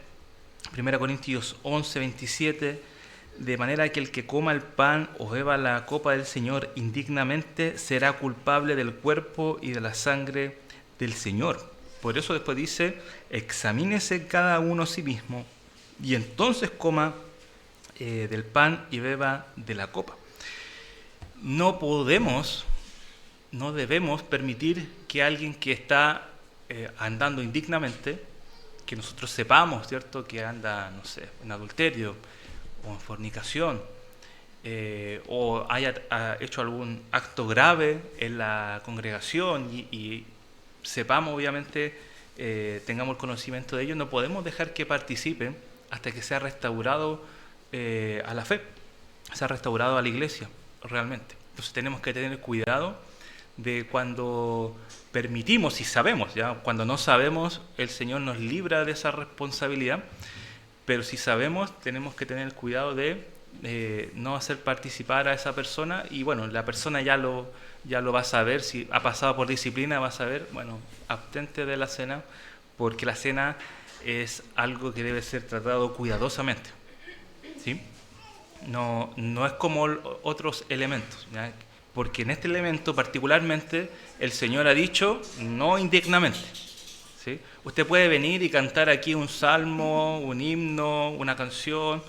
1 Corintios 11, 27, de manera que el que coma el pan o beba la copa del Señor indignamente será culpable del cuerpo y de la sangre del Señor. Por eso después dice, examínese cada uno a sí mismo y entonces coma del pan y beba de la copa. No debemos permitir que alguien que está andando indignamente, que nosotros sepamos, ¿cierto?, que anda, no sé, en adulterio o en fornicación, o haya hecho algún acto grave en la congregación y sepamos, obviamente, tengamos el conocimiento de ello, no podemos dejar que participen hasta que sea restaurado a la fe, sea restaurado a la iglesia, realmente. Entonces tenemos que tener cuidado de cuando permitimos y sabemos, ya cuando no sabemos, el Señor nos libra de esa responsabilidad, pero si sabemos, tenemos que tener cuidado de no hacer participar a esa persona, y bueno, la persona ya lo va a saber, si ha pasado por disciplina, va a saber, bueno, abstente de la cena, porque la cena es algo que debe ser tratado cuidadosamente, ¿sí? No es como otros elementos, ¿ya? Porque en este elemento particularmente el Señor ha dicho no indignamente, ¿sí? Usted puede venir y cantar aquí un salmo, un himno, una canción,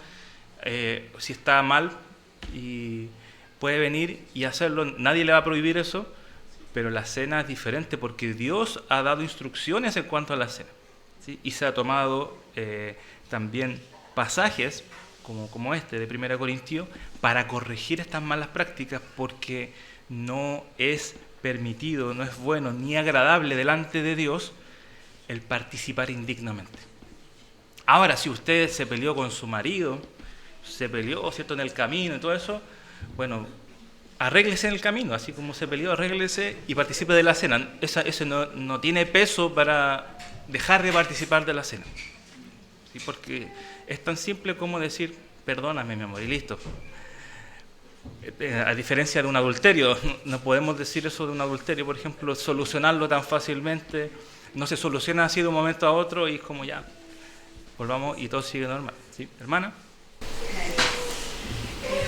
si está mal, y puede venir y hacerlo, nadie le va a prohibir eso, pero la cena es diferente porque Dios ha dado instrucciones en cuanto a la cena, ¿sí? Y se ha tomado también pasajes como este de 1 Corintios para corregir estas malas prácticas, porque no es permitido, no es bueno ni agradable delante de Dios el participar indignamente. Ahora, si usted se peleó con su marido, se peleó, ¿cierto?, en el camino y todo eso, bueno, arréglese en el camino, así como se peleó, arréglese y participe de la cena. Eso no tiene peso para dejar de participar de la cena, ¿sí? Porque es tan simple como decir, perdóname, mi amor, y listo. A diferencia de un adulterio, no podemos decir eso de un adulterio, por ejemplo, solucionarlo tan fácilmente, no se soluciona así de un momento a otro y es como ya, volvamos y todo sigue normal, ¿sí? Hermana.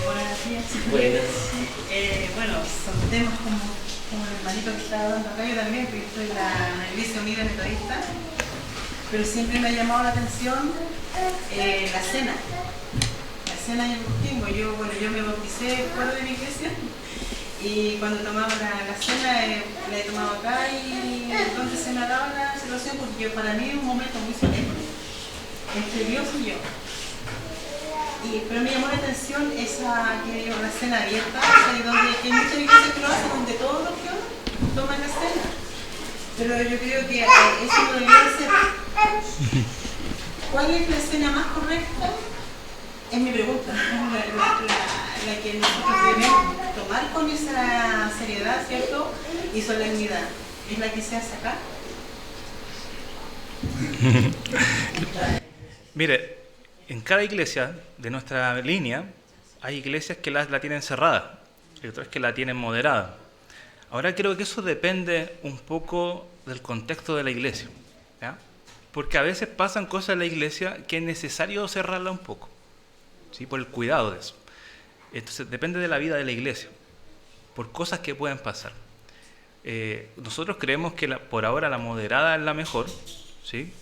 Buenos días. Buenas. Bueno, son temas como el hermanito que está dando acá, yo también, porque estoy en la Iglesia Unida Metodista, pero siempre me ha llamado la atención la cena. La cena y el bautismo. Yo me bauticé fuera de mi iglesia y cuando tomaba la cena la he tomado acá, y entonces se me ha dado la situación, porque para mí es un momento muy solemne entre Dios y yo. Pero me llamó la atención esa que digo, la cena abierta, o sea, donde hay muchas iglesias que lo hacen, donde todos los que toman la cena. Pero yo creo que eso no debería ser. ¿Cuál es la cena más correcta? Es mi pregunta. La que nosotros debemos tomar con esa seriedad, ¿cierto? Y solemnidad. ¿Es la que se hace acá? Mire, en cada iglesia de nuestra línea hay iglesias que la tienen cerrada y otras que la tienen moderada. Ahora creo que eso depende un poco del contexto de la iglesia, ¿ya? Porque a veces pasan cosas en la iglesia que es necesario cerrarla un poco, ¿sí? Por el cuidado de eso. Entonces depende de la vida de la iglesia, por cosas que pueden pasar. Nosotros creemos que por ahora la moderada es la mejor, ¿sí?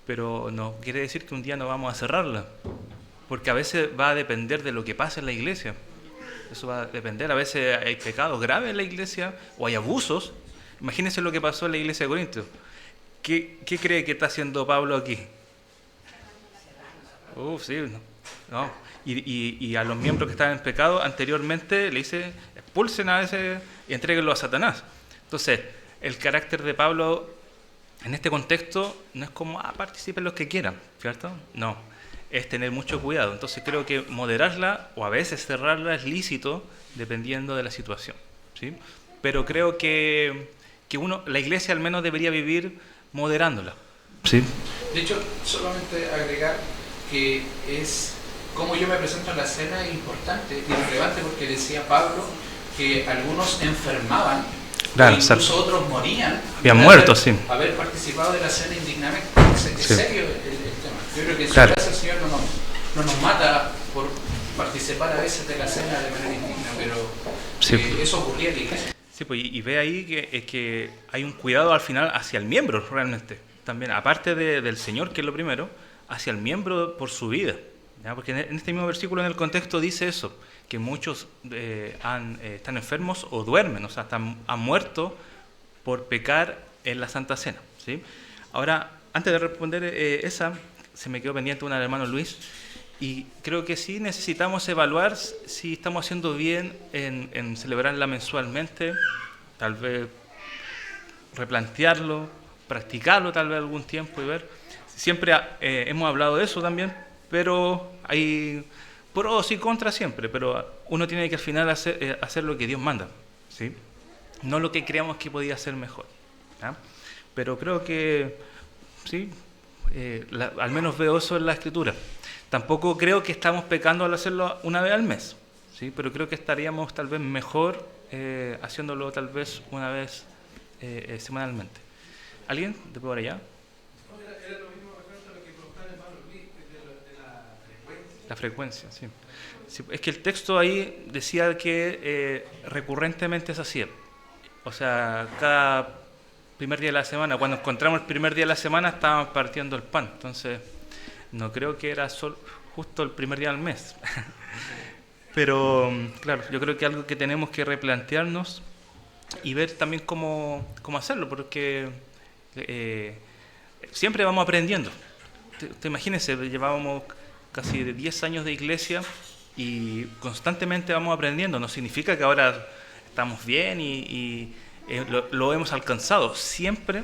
Pero no quiere decir que un día no vamos a cerrarla, porque a veces va a depender de lo que pasa en la iglesia. Eso va a depender, a veces hay pecados graves en la iglesia o hay abusos. Imagínense lo que pasó en la iglesia de Corintios. ¿Qué cree que está haciendo Pablo aquí? Sí, no. Y a los miembros que estaban en pecado anteriormente le dice, expulsen a ese y entréguenlo a Satanás. Entonces, el carácter de Pablo en este contexto no es como, participen los que quieran, ¿cierto? No, es tener mucho cuidado. Entonces creo que moderarla o a veces cerrarla es lícito dependiendo de la situación, ¿sí? Pero creo que la iglesia al menos debería vivir moderándola, ¿sí? De hecho, solamente agregar que es como yo me presento en la cena es importante y relevante, porque decía Pablo que algunos enfermaban, claro, incluso otros morían. Habían muerto, sí. Haber participado de la cena indignamente. Es sí. Serio el tema. Yo creo que en su claro. gracia el Señor no nos mata por participar a veces de la cena de manera indigna, pero sí. Eso ocurría en la iglesia. Sí, pues, y ve ahí que hay un cuidado al final hacia el miembro realmente. También, aparte del Señor, que es lo primero, hacia el miembro por su vida, ¿ya? Porque en este mismo versículo, en el contexto, dice eso, que muchos están enfermos o duermen, o sea, han muerto por pecar en la Santa Cena, ¿sí? Ahora, antes de responder esa, se me quedó pendiente una del hermano Luis, y creo que sí necesitamos evaluar si estamos haciendo bien en celebrarla mensualmente, tal vez replantearlo, practicarlo tal vez algún tiempo y ver. Siempre hemos hablado de eso también, pero hay pros y contras siempre, pero uno tiene que al final hacer lo que Dios manda, ¿sí? No lo que creamos que podía ser mejor, ¿ya? Pero creo que sí, al menos veo eso en la Escritura. Tampoco creo que estamos pecando al hacerlo una vez al mes, ¿sí? Pero creo que estaríamos tal vez mejor haciéndolo tal vez una vez semanalmente. ¿Alguien de por allá? Era lo mismo referente a lo que preguntaba el hermano Luis, de la frecuencia. La frecuencia, sí. Sí. Es que el texto ahí decía que recurrentemente se hacía. O sea, cada primer día de la semana, cuando encontramos el primer día de la semana, estábamos partiendo el pan. Entonces, no creo que era justo el primer día del mes. Pero, claro, yo creo que algo que tenemos que replantearnos y ver también cómo hacerlo, porque siempre vamos aprendiendo. Te imagínense, llevábamos casi 10 años de iglesia y constantemente vamos aprendiendo. No significa que ahora estamos bien y lo hemos alcanzado. Siempre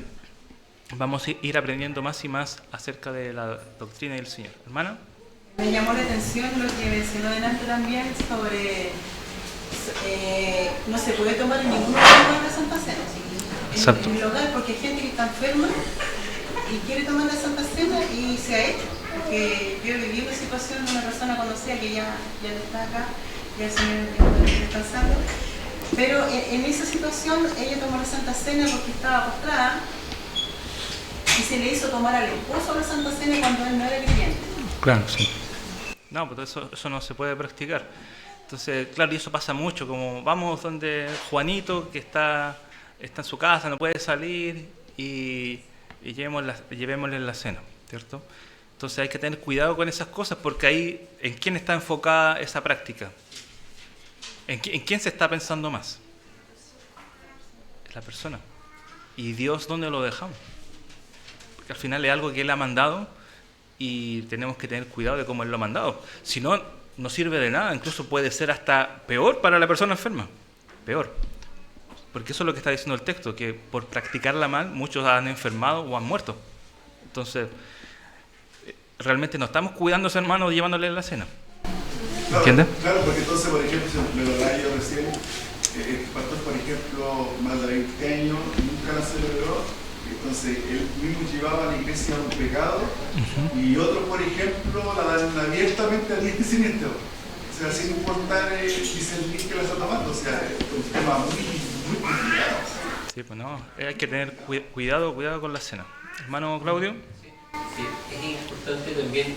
vamos a ir aprendiendo más y más acerca de la doctrina del Señor. Hermana. Me llamó la atención lo que mencionó delante también sobre no se puede tomar en ningún momento de la Santa Cena en el hogar, porque hay gente que está enferma y quiere tomar la Santa Cena y se ha hecho. Porque yo viví una situación de una persona conocida que ya no está acá, ya el Señor está descansando, pero en esa situación ella tomó la Santa Cena porque estaba postrada y se le hizo tomar al esposo la Santa Cena cuando él no era creyente. Claro, sí. No, pues eso no se puede practicar. Entonces, claro, y eso pasa mucho, como vamos donde Juanito, que está en su casa, no puede salir, y llevémosle la cena, ¿cierto? Entonces hay que tener cuidado con esas cosas, porque ahí, ¿en quién está enfocada esa práctica? ¿En quién se está pensando más? Es la persona. ¿Y Dios dónde lo dejamos? Porque al final es algo que Él ha mandado, y tenemos que tener cuidado de cómo Él lo ha mandado. Si no, no sirve de nada, incluso puede ser hasta peor para la persona enferma, peor. Porque eso es lo que está diciendo el texto, que por practicarla mal muchos han enfermado o han muerto. Entonces, realmente no estamos cuidando a ese hermano llevándole la cena. ¿Entiendes? Claro, porque entonces, por ejemplo, si me lo hablaba yo recién, el pastor, por ejemplo, más de 20 años, nunca la celebró, entonces él mismo llevaba a la iglesia un pecado, y otros, por ejemplo, la dan abiertamente a diestra y siniestra. O sea, sin importar discernir que la está tomando, o sea, es un tema muy complicado. Sí, pues no, hay que tener cuidado con la cena. Hermano Claudio. Sí, es importante también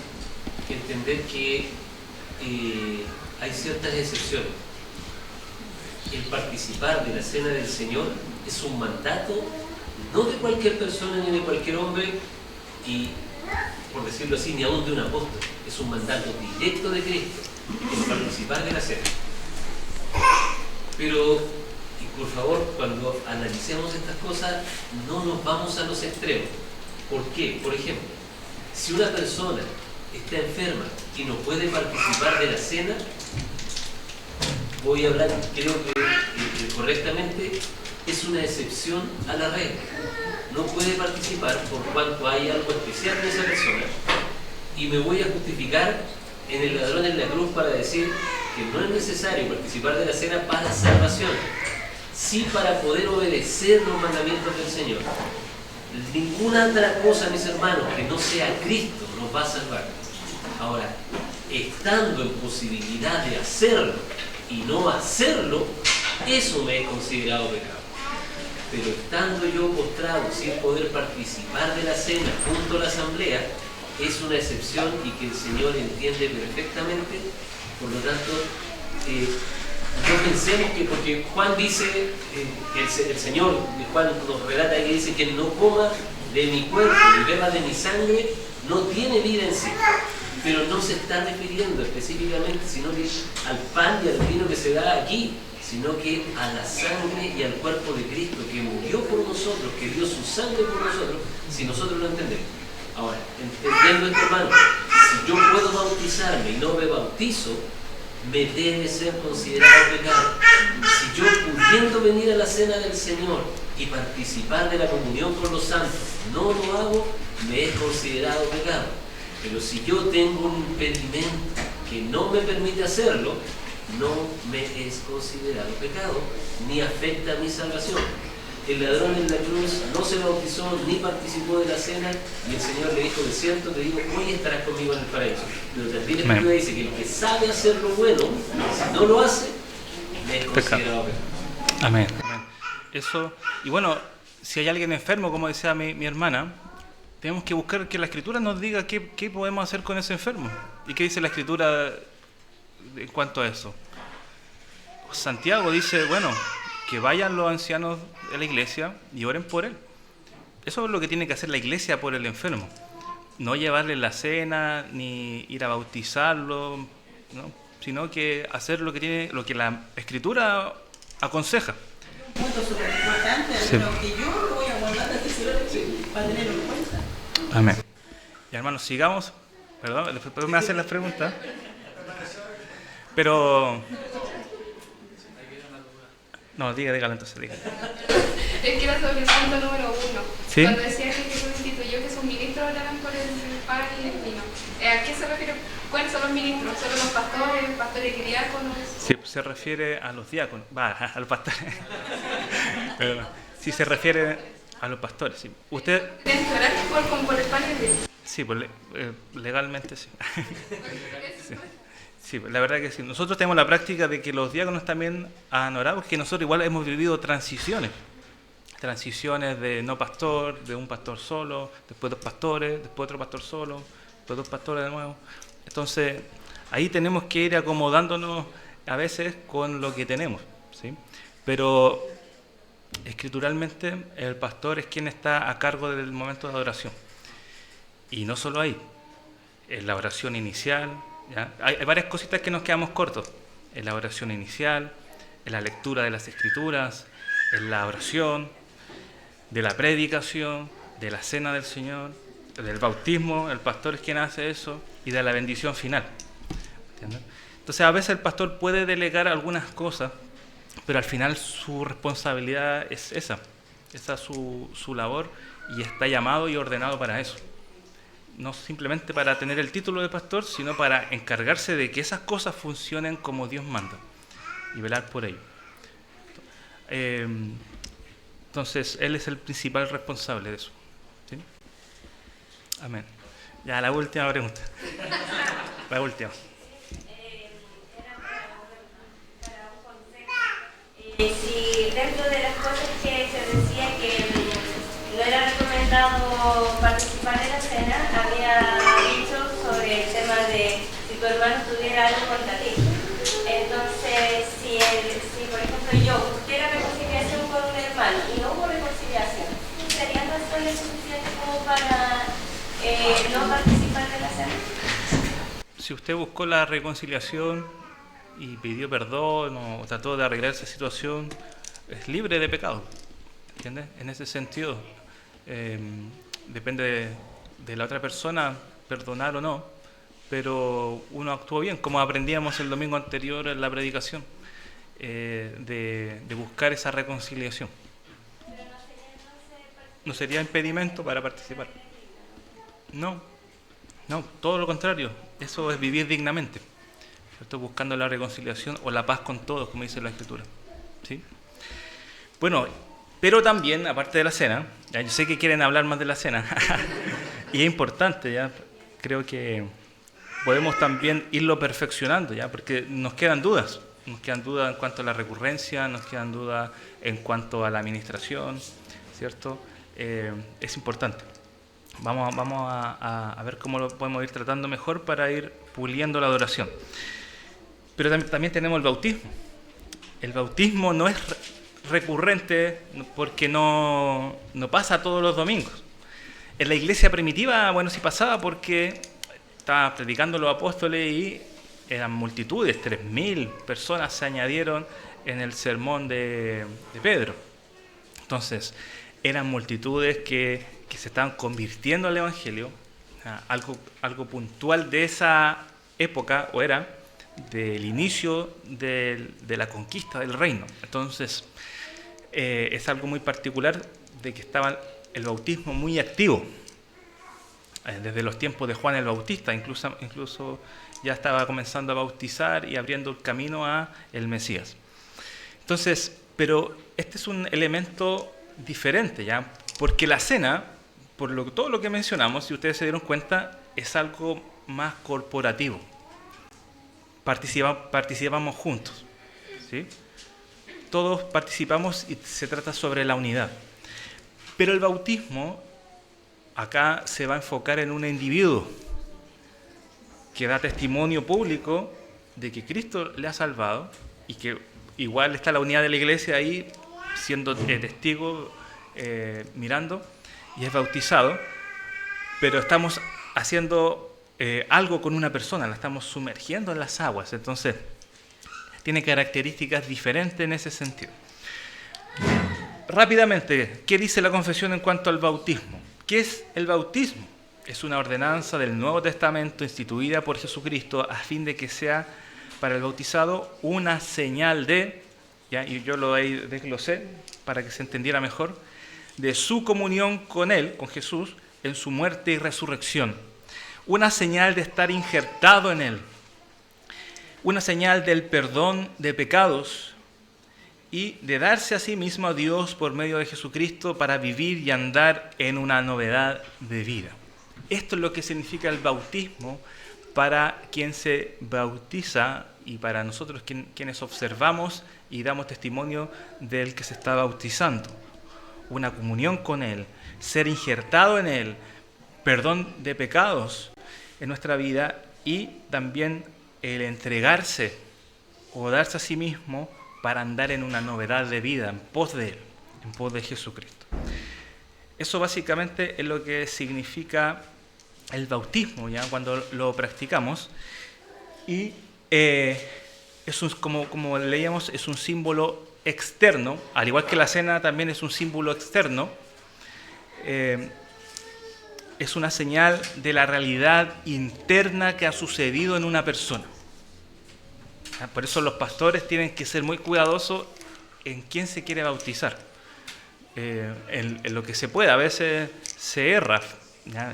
entender que hay ciertas excepciones. El participar de la cena del Señor es un mandato no de cualquier persona ni de cualquier hombre, y por decirlo así, ni aún de un apóstol. Es un mandato directo de Cristo, el participar de la cena. Pero, y por favor, cuando analicemos estas cosas, no nos vamos a los extremos. ¿Por qué? Por ejemplo, si una persona está enferma y no puede participar de la cena, voy a hablar, creo que correctamente, es una excepción a la regla. No puede participar por cuanto hay algo especial en esa persona, y me voy a justificar en el ladrón en la cruz para decir que no es necesario participar de la cena para salvación, sí para poder obedecer los mandamientos del Señor. Ninguna otra cosa, mis hermanos, que no sea Cristo nos va a salvar. Ahora, estando en posibilidad de hacerlo y no hacerlo, eso me es considerado pecado. Pero estando yo postrado sin poder participar de la cena junto a la asamblea, es una excepción y que el Señor entiende perfectamente. Por lo tanto, no pensemos que porque Juan dice, el Señor, Juan nos relata y dice que no coma de mi cuerpo y beba de mi sangre, no tiene vida en sí. Pero no se está refiriendo específicamente, sino que al pan y al vino que se da aquí, sino que a la sangre y al cuerpo de Cristo, que murió por nosotros, que dio su sangre por nosotros, si nosotros lo entendemos. Ahora, entendiendo esto, hermano, si yo puedo bautizarme y no me bautizo, me debe ser considerado pecado. Si yo, pudiendo venir a la cena del Señor y participar de la comunión con los santos, no lo hago, me es considerado pecado. Pero si yo tengo un impedimento que no me permite hacerlo, no me es considerado pecado, ni afecta a mi salvación. El ladrón en la cruz no se bautizó ni participó de la cena, y el Señor le dijo: de cierto te digo, hoy estarás conmigo en el paraíso. Pero también la Escritura dice que el que sabe hacer lo bueno, si no lo hace, me es considerado pecado. Amén. Amén. Eso, y bueno, si hay alguien enfermo, como decía mi hermana, tenemos que buscar que la Escritura nos diga qué podemos hacer con ese enfermo. ¿Y qué dice la Escritura en cuanto a eso? Santiago dice, bueno, que vayan los ancianos de la iglesia y oren por él. Eso es lo que tiene que hacer la iglesia por el enfermo. No llevarle la cena, ni ir a bautizarlo, ¿no? Sino que hacer lo que la Escritura aconseja. Un punto súper importante, Sí. pero que yo lo voy a guardar desde para tenerlo en cuenta. Amén. Y hermanos, sigamos. Perdón, después me hacen las preguntas. Pero... No, dígalo entonces, dígalo. Es que era sobre el punto número 1. ¿Sí? Cuando decía que Jesús instituyó que sus ministros hablaran por el pan y el vino. ¿A qué se refiere? ¿Cuáles son los ministros? ¿Solo los pastores y diáconos? Sí, se refiere a los diáconos, a los pastores. Pero, sí, se refiere a los pastores. Sí. ¿Usted? ¿Tienen que orar por el pan y el vino? Sí, pues legalmente sí. Sí. Sí, la verdad que sí. Nosotros tenemos la práctica de que los diáconos también han orado, porque nosotros igual hemos vivido transiciones de no pastor, de un pastor solo, después dos pastores, después otro pastor solo, después dos pastores de nuevo. Entonces, ahí tenemos que ir acomodándonos a veces con lo que tenemos, ¿sí? Pero escrituralmente el pastor es quien está a cargo del momento de adoración. Y no solo ahí, en la oración inicial, ¿ya? Hay varias cositas que nos quedamos cortos. En la oración inicial, en la lectura de las Escrituras, en la oración, de la predicación, de la cena del Señor. del bautismo, el pastor es quien hace eso, y de la bendición final. ¿Entiendes? Entonces a veces el pastor puede delegar algunas cosas, pero al final su responsabilidad es esa es su labor, y está llamado y ordenado para eso. No simplemente para tener el título de pastor, sino para encargarse de que esas cosas funcionen como Dios manda y velar por ello. Entonces, Él es el principal responsable de eso. ¿Sí? Amén. Ya, la última pregunta. La última. Era para un consejo. Si dentro de las cosas que se decía que no era recomendado participar en la cena, había dicho sobre el tema de si tu hermano tuviera algo contra ti. Entonces, si por ejemplo yo busqué reconciliación con un hermano y no hubo reconciliación, ¿serían razones suficientes como para no participar de la cena? Si usted buscó la reconciliación y pidió perdón o trató de arreglar esa situación, es libre de pecado. ¿Entiendes? En ese sentido, depende de la otra persona perdonar o no, pero uno actuó bien, como aprendíamos el domingo anterior en la predicación, de buscar esa reconciliación. ¿No sería impedimento para participar? No, todo lo contrario, eso es vivir dignamente, ¿cierto? Buscando la reconciliación o la paz con todos, como dice la Escritura. ¿Sí? Bueno, pero también, aparte de la cena, ya, yo sé que quieren hablar más de la cena, y es importante, ya creo que podemos también irlo perfeccionando, ya, porque nos quedan dudas en cuanto a la recurrencia, nos quedan dudas en cuanto a la administración, ¿cierto? Es importante. Vamos a ver cómo lo podemos ir tratando mejor para ir puliendo la adoración. Pero también tenemos el bautismo. El bautismo no es recurrente porque no pasa todos los domingos. En la iglesia primitiva, bueno, sí pasaba porque estaban predicando los apóstoles y eran multitudes, 3.000 personas se añadieron en el sermón de Pedro. Entonces, eran multitudes que se estaban convirtiendo al Evangelio. Algo puntual de esa época, o era del inicio de la conquista del reino. Entonces, es algo muy particular de que estaba el bautismo muy activo. Desde los tiempos de Juan el Bautista, incluso ya estaba comenzando a bautizar y abriendo el camino a el Mesías. Entonces, pero este es un elemento diferente, ¿ya? Porque la cena, todo lo que mencionamos, si ustedes se dieron cuenta, es algo más corporativo. Participamos juntos, ¿sí? Todos participamos y se trata sobre la unidad. Pero el bautismo acá se va a enfocar en un individuo que da testimonio público de que Cristo le ha salvado y que igual está la unidad de la iglesia ahí siendo testigo, mirando, y es bautizado, pero estamos haciendo algo con una persona, la estamos sumergiendo en las aguas. Entonces tiene características diferentes en ese sentido. Rápidamente, ¿qué dice la confesión en cuanto al bautismo? ¿Qué es el bautismo? Es una ordenanza del Nuevo Testamento instituida por Jesucristo a fin de que sea para el bautizado una señal de, ¿ya? Y yo lo desglosé para que se entendiera mejor, de su comunión con Él, con Jesús, en su muerte y resurrección. Una señal de estar injertado en Él. Una señal del perdón de pecados y de darse a sí mismo a Dios por medio de Jesucristo para vivir y andar en una novedad de vida. Esto es lo que significa el bautismo para quien se bautiza y para nosotros quienes observamos y damos testimonio del que se está bautizando. Una comunión con Él, ser injertado en Él, perdón de pecados en nuestra vida y también el entregarse o darse a sí mismo para andar en una novedad de vida en pos de Él, en pos de Jesucristo. Eso básicamente es lo que significa el bautismo, ¿ya? Cuando lo practicamos. Y como leíamos, es un símbolo externo, al igual que la cena también es un símbolo externo. es una señal de la realidad interna que ha sucedido en una persona. Por eso los pastores tienen que ser muy cuidadosos en quién se quiere bautizar. En lo que se puede, a veces se erra. ¿Ya?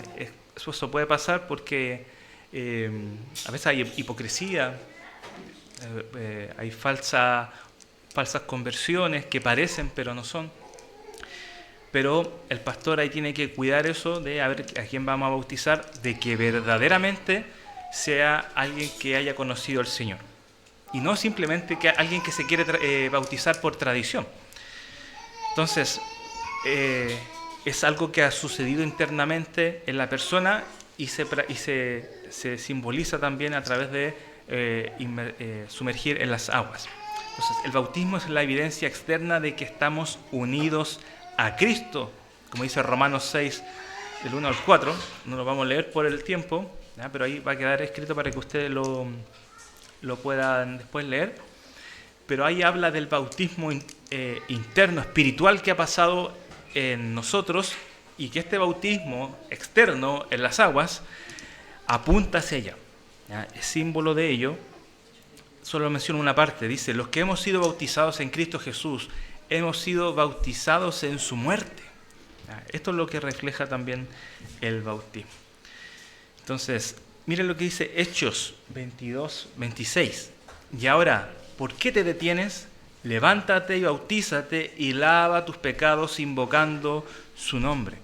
Eso puede pasar porque a veces hay hipocresía, hay falsas conversiones que parecen pero no son. Pero el pastor ahí tiene que cuidar eso de a ver a quién vamos a bautizar, de que verdaderamente sea alguien que haya conocido al Señor. Y no simplemente que alguien que se quiere bautizar por tradición. Entonces, es algo que ha sucedido internamente en la persona y se simboliza también a través de sumergir en las aguas. Entonces, el bautismo es la evidencia externa de que estamos unidos a Cristo, como dice Romanos 6, del 1 al 4. No lo vamos a leer por el tiempo, ¿ya? Pero ahí va a quedar escrito para que ustedes lo puedan después leer. Pero ahí habla del bautismo interno, espiritual que ha pasado en nosotros y que este bautismo externo en las aguas apunta hacia allá. ¿Ya? Es símbolo de ello. Solo menciono una parte, dice: los que hemos sido bautizados en Cristo Jesús, hemos sido bautizados en su muerte. ¿Ya? Esto es lo que refleja también el bautismo. Entonces, miren lo que dice Hechos 22, 26. Y ahora, ¿por qué te detienes? Levántate y bautízate y lava tus pecados invocando su nombre.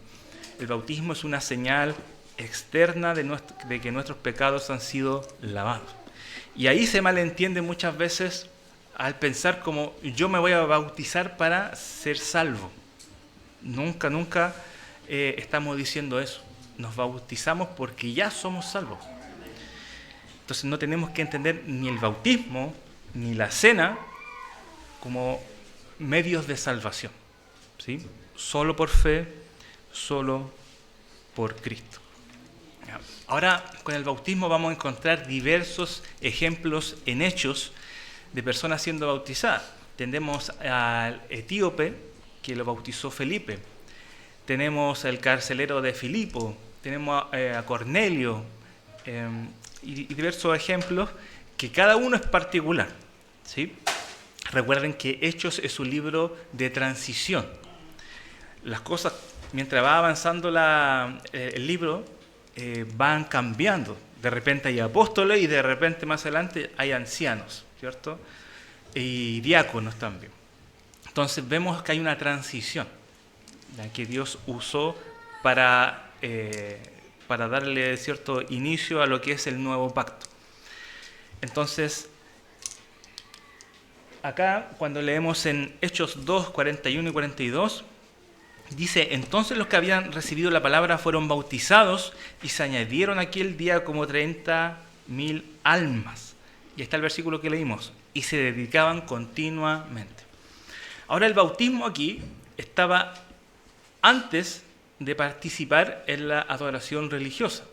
El bautismo es una señal externa de que nuestros pecados han sido lavados. Y ahí se malentiende muchas veces al pensar como yo me voy a bautizar para ser salvo. Nunca estamos diciendo eso. Nos bautizamos porque ya somos salvos. Entonces no tenemos que entender ni el bautismo ni la cena como medios de salvación, ¿sí? Solo por fe, solo por Cristo. Ahora, con el bautismo vamos a encontrar diversos ejemplos en Hechos de personas siendo bautizadas. Tenemos al etíope, que lo bautizó Felipe. Tenemos al carcelero de Filipo. Tenemos a Cornelio. Y diversos ejemplos que cada uno es particular, ¿sí? Recuerden que Hechos es un libro de transición. Las cosas, mientras va avanzando el libro, van cambiando. De repente hay apóstoles y de repente más adelante hay ancianos, ¿cierto? Y diáconos también. Entonces vemos que hay una transición, ¿ya? Que Dios usó para darle cierto inicio a lo que es el nuevo pacto. Entonces, acá cuando leemos en Hechos 2, 41 y 42, dice: entonces los que habían recibido la palabra fueron bautizados y se añadieron aquel día como 30.000 almas. Y está el versículo que leímos: y se dedicaban continuamente. Ahora, el bautismo aquí estaba antes de participar en la adoración religiosa.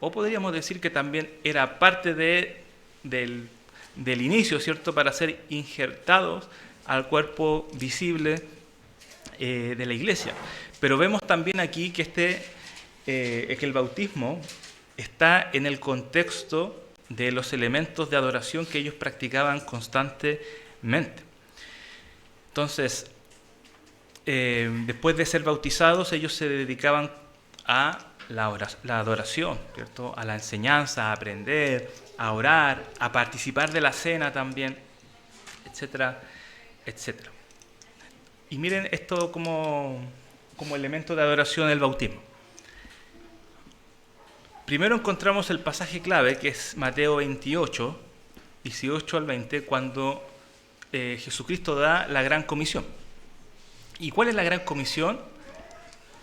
O podríamos decir que también era parte del inicio, ¿cierto?, para ser injertados al cuerpo visible de la iglesia. Pero vemos también aquí que el bautismo está en el contexto de los elementos de adoración que ellos practicaban constantemente. Entonces, después de ser bautizados, ellos se dedicaban a la adoración, ¿cierto?, a la enseñanza, a aprender, a orar, a participar de la cena también, etcétera, etcétera. Y miren esto como elemento de adoración del bautismo. Primero encontramos el pasaje clave, que es Mateo 28, 18 al 20, cuando Jesucristo da la gran comisión. ¿Y cuál es la gran comisión?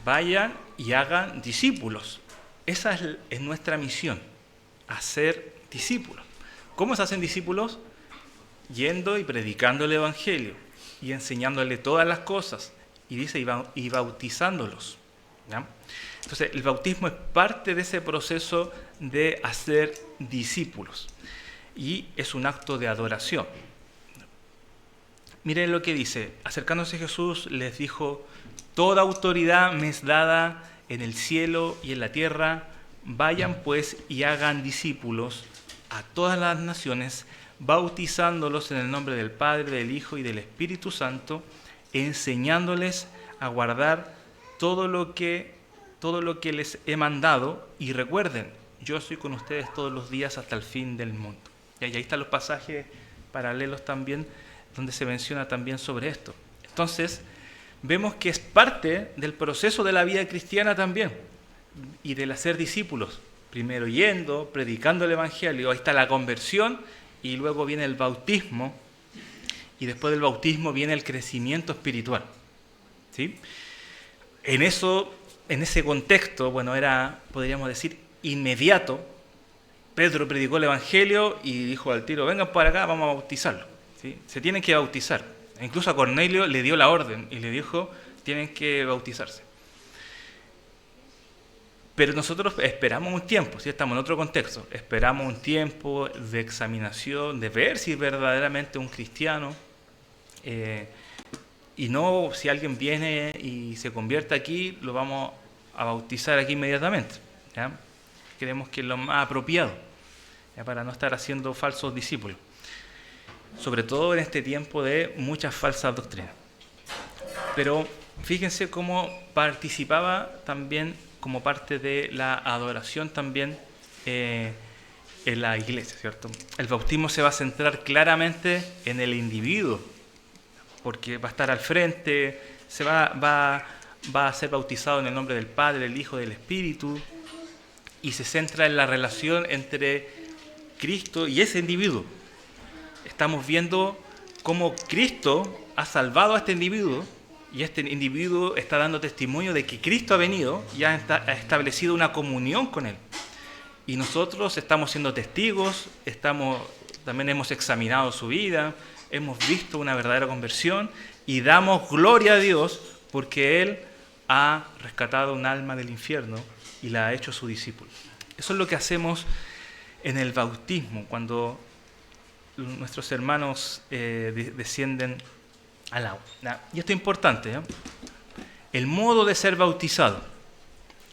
Vayan y hagan discípulos. Esa es nuestra misión, hacer discípulos. ¿Cómo se hacen discípulos? Yendo y predicando el Evangelio y enseñándole todas las cosas. Y dice, y bautizándolos, ¿ya? Entonces, el bautismo es parte de ese proceso de hacer discípulos. Y es un acto de adoración. Miren lo que dice: acercándose Jesús les dijo: toda autoridad me es dada en el cielo y en la tierra, vayan pues y hagan discípulos a todas las naciones, bautizándolos en el nombre del Padre, del Hijo y del Espíritu Santo, enseñándoles a guardar todo lo que les he mandado, y recuerden, yo estoy con ustedes todos los días hasta el fin del mundo. Y ahí están los pasajes paralelos también, donde se menciona también sobre esto. Entonces, vemos que es parte del proceso de la vida cristiana también, y del hacer discípulos. Primero yendo, predicando el Evangelio, ahí está la conversión, y luego viene el bautismo, y después del bautismo viene el crecimiento espiritual. ¿Sí? En ese contexto, bueno, era, podríamos decir, inmediato. Pedro predicó el Evangelio y dijo al tiro, vengan para acá, vamos a bautizarlo. ¿Sí? Se tienen que bautizar. Incluso a Cornelio le dio la orden y le dijo, tienen que bautizarse. Pero nosotros esperamos un tiempo, ¿sí? Estamos en otro contexto, esperamos un tiempo de examinación, de ver si verdaderamente un cristiano, y no si alguien viene y se convierte aquí, lo vamos a bautizar aquí inmediatamente. ¿Ya? Creemos que es lo más apropiado, ¿ya? Para no estar haciendo falsos discípulos, sobre todo en este tiempo de muchas falsas doctrinas. Pero fíjense cómo participaba también como parte de la adoración también en la iglesia, ¿cierto? El bautismo se va a centrar claramente en el individuo, porque va a estar al frente, va a ser bautizado en el nombre del Padre, del Hijo, del Espíritu, y se centra en la relación entre Cristo y ese individuo. Estamos viendo cómo Cristo ha salvado a este individuo, y este individuo está dando testimonio de que Cristo ha venido y ha establecido una comunión con Él. Y nosotros estamos siendo testigos, también hemos examinado su vida, hemos visto una verdadera conversión y damos gloria a Dios porque Él ha rescatado un alma del infierno y la ha hecho su discípulo. Eso es lo que hacemos en el bautismo, cuando nuestros hermanos descienden al agua. Y esto es importante, ¿eh? El modo de ser bautizado,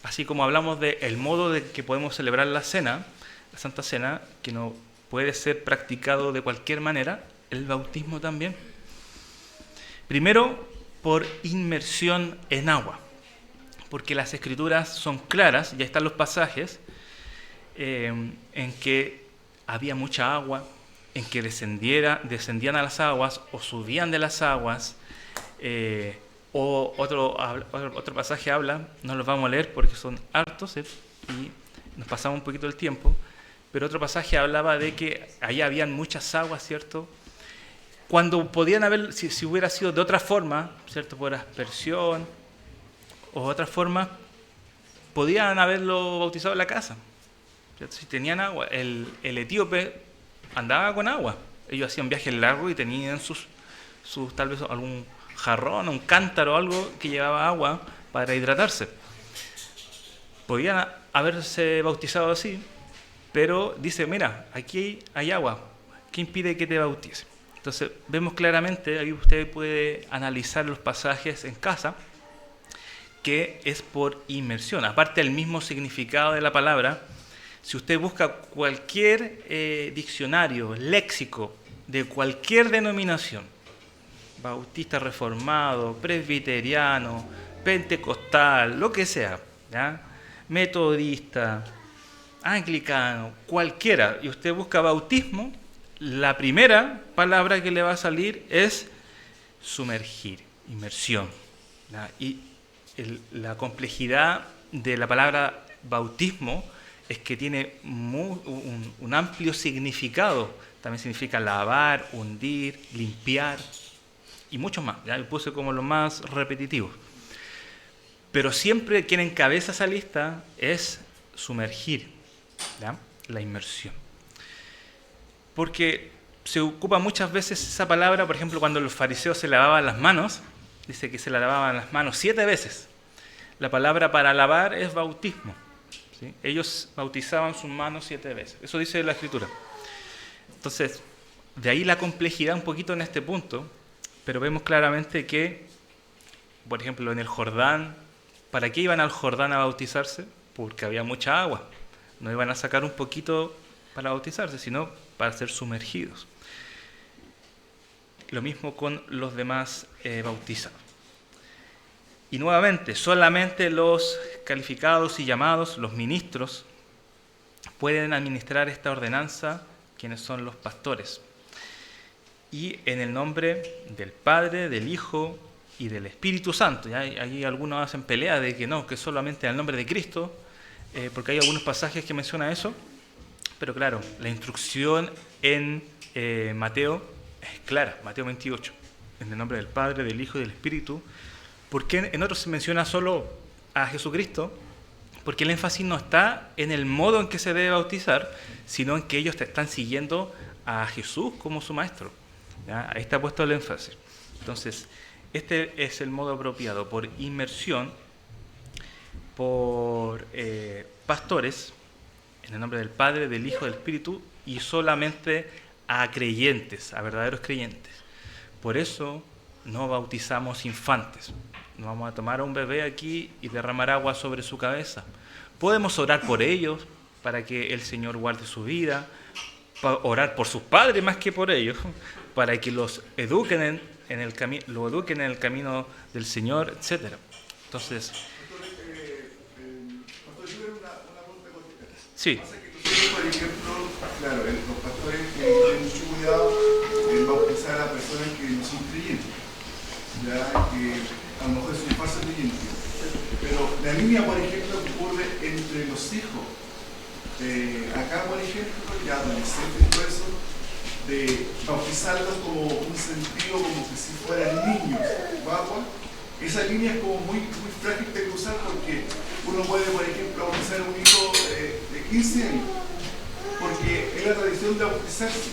así como hablamos del modo de que podemos celebrar la cena, la Santa Cena, que no puede ser practicado de cualquier manera, el bautismo también. Primero, por inmersión en agua, porque las Escrituras son claras, ya están los pasajes en que había mucha agua, en que descendían a las aguas o subían de las aguas, o otro pasaje habla, no los vamos a leer porque son hartos, y nos pasamos un poquito el tiempo, pero otro pasaje hablaba de que allá habían muchas aguas, ¿cierto? Cuando podían haber, si hubiera sido de otra forma, ¿cierto? Por aspersión o otra forma, podían haberlo bautizado en la casa, ¿cierto? Si tenían agua, el etíope andaba con agua. Ellos hacían viajes largos y tenían sus tal vez algún jarrón, un cántaro o algo que llevaba agua para hidratarse. Podían haberse bautizado así, pero dice, mira, aquí hay agua, ¿qué impide que te bautices? Entonces vemos claramente, ahí usted puede analizar los pasajes en casa, que es por inmersión. Aparte del mismo significado de la palabra, si usted busca cualquier diccionario, léxico de cualquier denominación, bautista reformado, presbiteriano, pentecostal, lo que sea, ¿ya? Metodista, anglicano, cualquiera, y usted busca bautismo, la primera palabra que le va a salir es sumergir, inmersión, ¿ya? Y la complejidad de la palabra bautismo es que tiene un amplio significado. También significa lavar, hundir, limpiar y mucho más. Ya lo puse como lo más repetitivo. Pero siempre quien encabeza esa lista es sumergir, ¿ya? La inmersión. Porque se ocupa muchas veces esa palabra, por ejemplo, cuando los fariseos se lavaban las manos, dice que se lavaban las manos 7 veces. La palabra para lavar es bautismo. ¿Sí? Ellos bautizaban sus manos 7 veces. Eso dice la Escritura. Entonces, de ahí la complejidad un poquito en este punto, pero vemos claramente que, por ejemplo, en el Jordán ¿Para qué iban al Jordán a bautizarse? Porque había mucha agua. No iban a sacar un poquito para bautizarse, sino para ser sumergidos. Lo mismo con los demás bautizados. Y nuevamente, solamente los calificados y llamados, los ministros, pueden administrar esta ordenanza, quienes son los pastores. Y en el nombre del Padre, del Hijo y del Espíritu Santo. ¿Ya? Ahí algunos hacen pelea de que no, que solamente en el nombre de Cristo, porque hay algunos pasajes que mencionan eso. Pero claro, la instrucción en Mateo es clara, Mateo 28, en el nombre del Padre, del Hijo y del Espíritu. ¿Por qué en otros se menciona solo a Jesucristo? Porque el énfasis no está en el modo en que se debe bautizar, sino en que ellos están siguiendo a Jesús como su maestro. ¿Ya? Ahí está puesto el énfasis. Entonces, este es el modo apropiado, por inmersión, por pastores, en el nombre del Padre, del Hijo y del Espíritu, y solamente a creyentes, a verdaderos creyentes. Por eso no bautizamos infantes. No vamos a tomar a un bebé aquí y derramar agua sobre su cabeza. Podemos orar por ellos para que el Señor guarde su vida, orar por sus padres más que por ellos, para que los eduquen en el camino del Señor, etc. Entonces, sí. Por ejemplo, claro, los pastores tienen mucho cuidado en bautizar a personas que no son creyentes, ya que a lo mejor es un falso creyente. Pero la línea, por ejemplo, que ocurre entre los hijos, acá, por ejemplo, ya adolescentes y todo eso, de bautizarlos como un sentido como que si fueran niños, guagua, esa línea es como muy frágil de cruzar porque uno puede, por ejemplo, bautizar a un hijo de 15 años, porque es la tradición de bautizarse.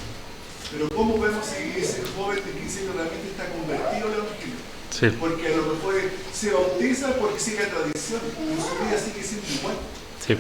Pero ¿cómo vemos si ese joven de 15 años realmente está convertido al Evangelio? Sí. Porque a lo mejor se bautiza porque sigue la tradición, y su vida sigue siendo igual. Sí.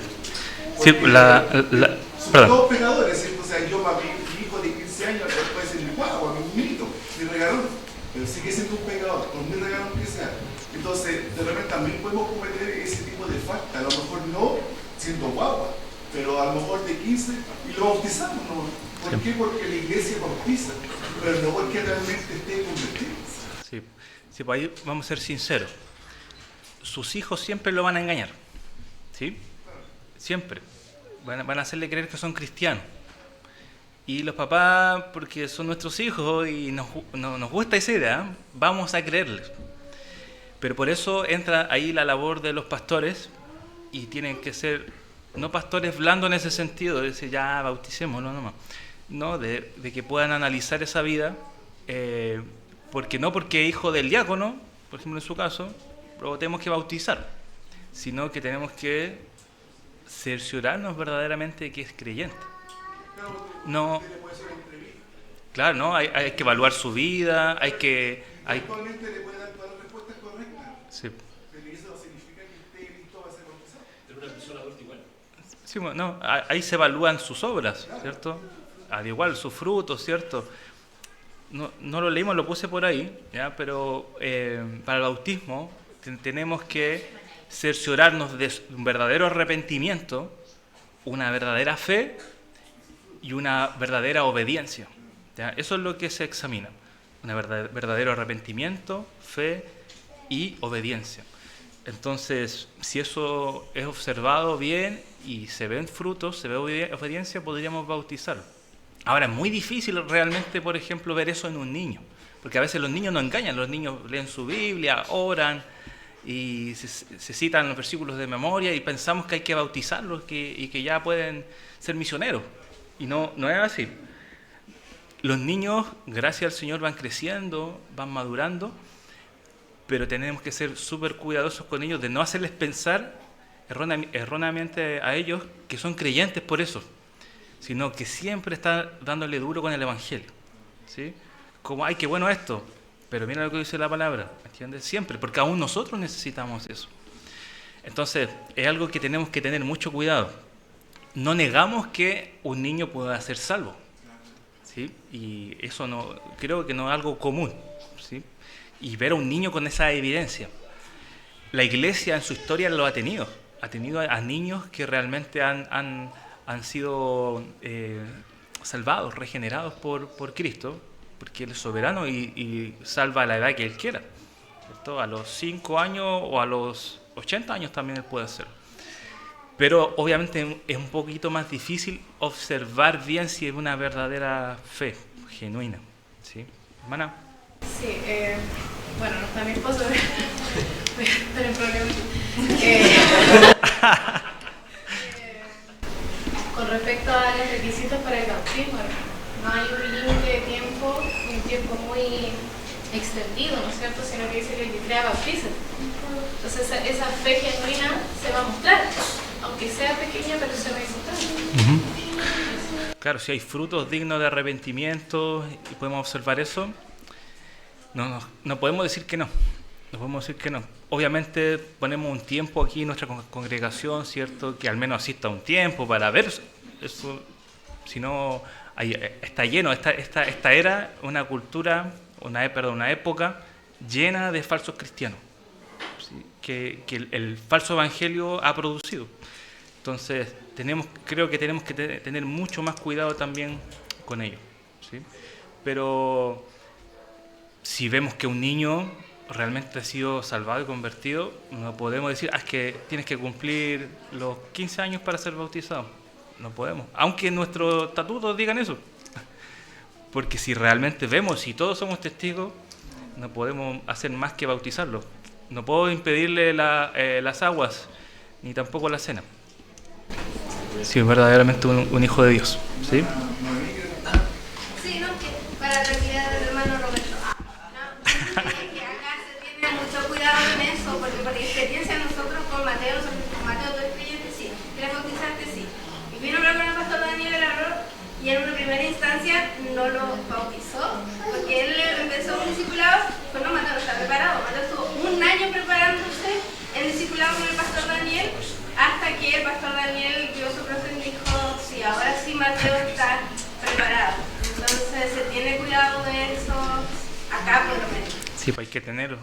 Sí, Son todos pecadores, ¿sí? O sea, yo para mi hijo de 15 años puede ser mi guagua, mi niñito, mi regalón, pero sigue siendo un pecador, por muy regalón que sea. Entonces, de repente también podemos cometer ese tipo de falta, a lo mejor no siendo guagua, pero a lo mejor de 15 y lo bautizamos, ¿no? ¿Por qué? Porque la iglesia bautiza, pero no porque realmente esté convertido. Sí. Sí, pues ahí vamos a ser sinceros. Sus hijos siempre lo van a engañar. ¿Sí? Siempre. Van a hacerle creer que son cristianos. Y los papás, porque son nuestros hijos y nos gusta esa idea, vamos a creerles. Pero por eso entra ahí la labor de los pastores y tienen que ser, no pastores blandos en ese sentido, de decir ya bauticémoslo nomás. No, de que puedan analizar esa vida, porque es hijo del diácono, por ejemplo en su caso, lo tenemos que bautizar, sino que tenemos que cerciorarnos verdaderamente de que es creyente. No, claro, no, hay que evaluar su vida, Actualmente le puede dar todas las respuestas correctas. Sí. Pero eso no significa que esté listo para ser bautizado. Pero una persona adulta igual. Sí, no, ahí se evalúan sus obras, ¿cierto? Al igual, sus frutos, ¿cierto? No lo leímos, lo puse por ahí, ¿ya? Pero para el bautismo tenemos que cerciorarnos de un verdadero arrepentimiento, una verdadera fe y una verdadera obediencia. ¿Ya? Eso es lo que se examina, un verdadero arrepentimiento, fe y obediencia. Entonces, si eso es observado bien y se ven frutos, se ve obediencia, podríamos bautizarlo. Ahora, es muy difícil realmente, por ejemplo, ver eso en un niño, porque a veces los niños no engañan, los niños leen su Biblia, oran y se citan los versículos de memoria y pensamos que hay que bautizarlos y que ya pueden ser misioneros. Y no es así. Los niños, gracias al Señor, van creciendo, van madurando, pero tenemos que ser súper cuidadosos con ellos de no hacerles pensar erróneamente a ellos que son creyentes por eso, sino que siempre está dándole duro con el Evangelio, ¿sí? Como, ay, qué bueno esto, pero mira lo que dice la palabra, ¿entiendes? Siempre, porque aún nosotros necesitamos eso. Entonces, es algo que tenemos que tener mucho cuidado. No negamos que un niño pueda ser salvo, ¿sí? Y eso creo que no es algo común, ¿sí? Y ver a un niño con esa evidencia. la iglesia en su historia lo ha tenido. Ha tenido a niños que realmente han sido salvados, regenerados por Cristo, porque Él es soberano y salva a la edad que Él quiera, ¿cierto? A los 5 años o a los 80 años también Él puede hacerlo. Pero obviamente es un poquito más difícil observar bien si es una verdadera fe genuina. ¿Sí? Hermana. Sí, bueno, no está mi esposo, pero el problema. Con respecto a los requisitos para el bautismo, no hay un límite de tiempo, un tiempo muy extendido, ¿no es cierto? Sino que dice que el que crea bautiza. Entonces esa fe genuina se va a mostrar, aunque sea pequeña, pero se va a mostrar. Claro, si hay frutos dignos de arrepentimiento y podemos observar eso, no podemos decir que no. No podemos decir que no. Obviamente ponemos un tiempo aquí en nuestra congregación, ¿cierto? Que al menos asista un tiempo para ver eso. Si no, está lleno. Esta era una cultura, una época llena de falsos cristianos, ¿sí? que el falso evangelio ha producido. Entonces, creo que tenemos que tener mucho más cuidado también con ello, ¿sí? Pero si vemos que un niño realmente ha sido salvado y convertido, no podemos decir, es que tienes que cumplir los 15 años para ser bautizado. No podemos, aunque nuestros estatutos digan eso. Porque si realmente vemos y todos somos testigos, no podemos hacer más que bautizarlo. No puedo impedirle las aguas, ni tampoco la cena. Si es verdaderamente un hijo de Dios. ¿Sí? Sí, no, que para la tranquilidad del hermano Roberto. Que acá se tiene mucho cuidado en eso, porque por experiencia nosotros con Mateo todo el creyente sí, era bautizante sí. Y vino a hablar con el pastor Daniel Arroyo y en una primera instancia no lo bautizó, porque él empezó un discipulado, pues no, Mateo no está preparado. Mateo estuvo un año preparándose el discipulado con el pastor Daniel, hasta que el pastor Daniel vio su proceso y dijo, sí, ahora sí Mateo está preparado. Entonces se tiene cuidado de eso acá por lo menos. Sí, pues hay que tener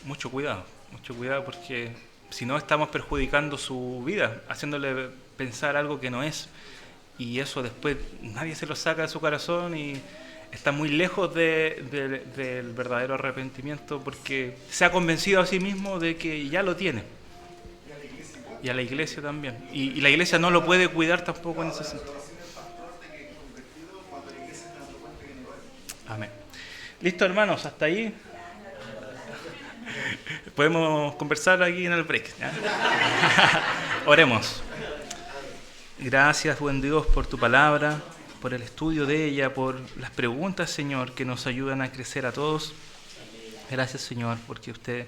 mucho cuidado porque si no estamos perjudicando su vida, haciéndole pensar algo que no es, y eso después nadie se lo saca de su corazón y está muy lejos del verdadero arrepentimiento porque se ha convencido a sí mismo de que ya lo tiene. Y a la iglesia también. Y la iglesia no lo puede cuidar tampoco en ese sentido. Amén. Listo, hermanos, hasta ahí. Podemos conversar aquí en el break, ¿ya? Oremos. Gracias, buen Dios, por tu palabra, por el estudio de ella, por las preguntas, Señor, que nos ayudan a crecer a todos. Gracias, Señor, porque usted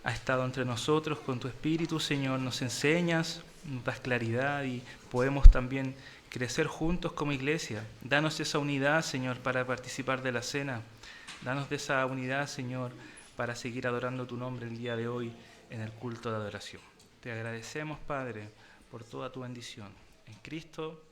ha estado entre nosotros con tu Espíritu, Señor. Nos enseñas, nos das claridad y podemos también crecer juntos como iglesia. Danos esa unidad, Señor, para participar de la cena. Danos de esa unidad, Señor, para seguir adorando tu nombre el día de hoy en el culto de adoración. Te agradecemos, Padre, por toda tu bendición. En Cristo.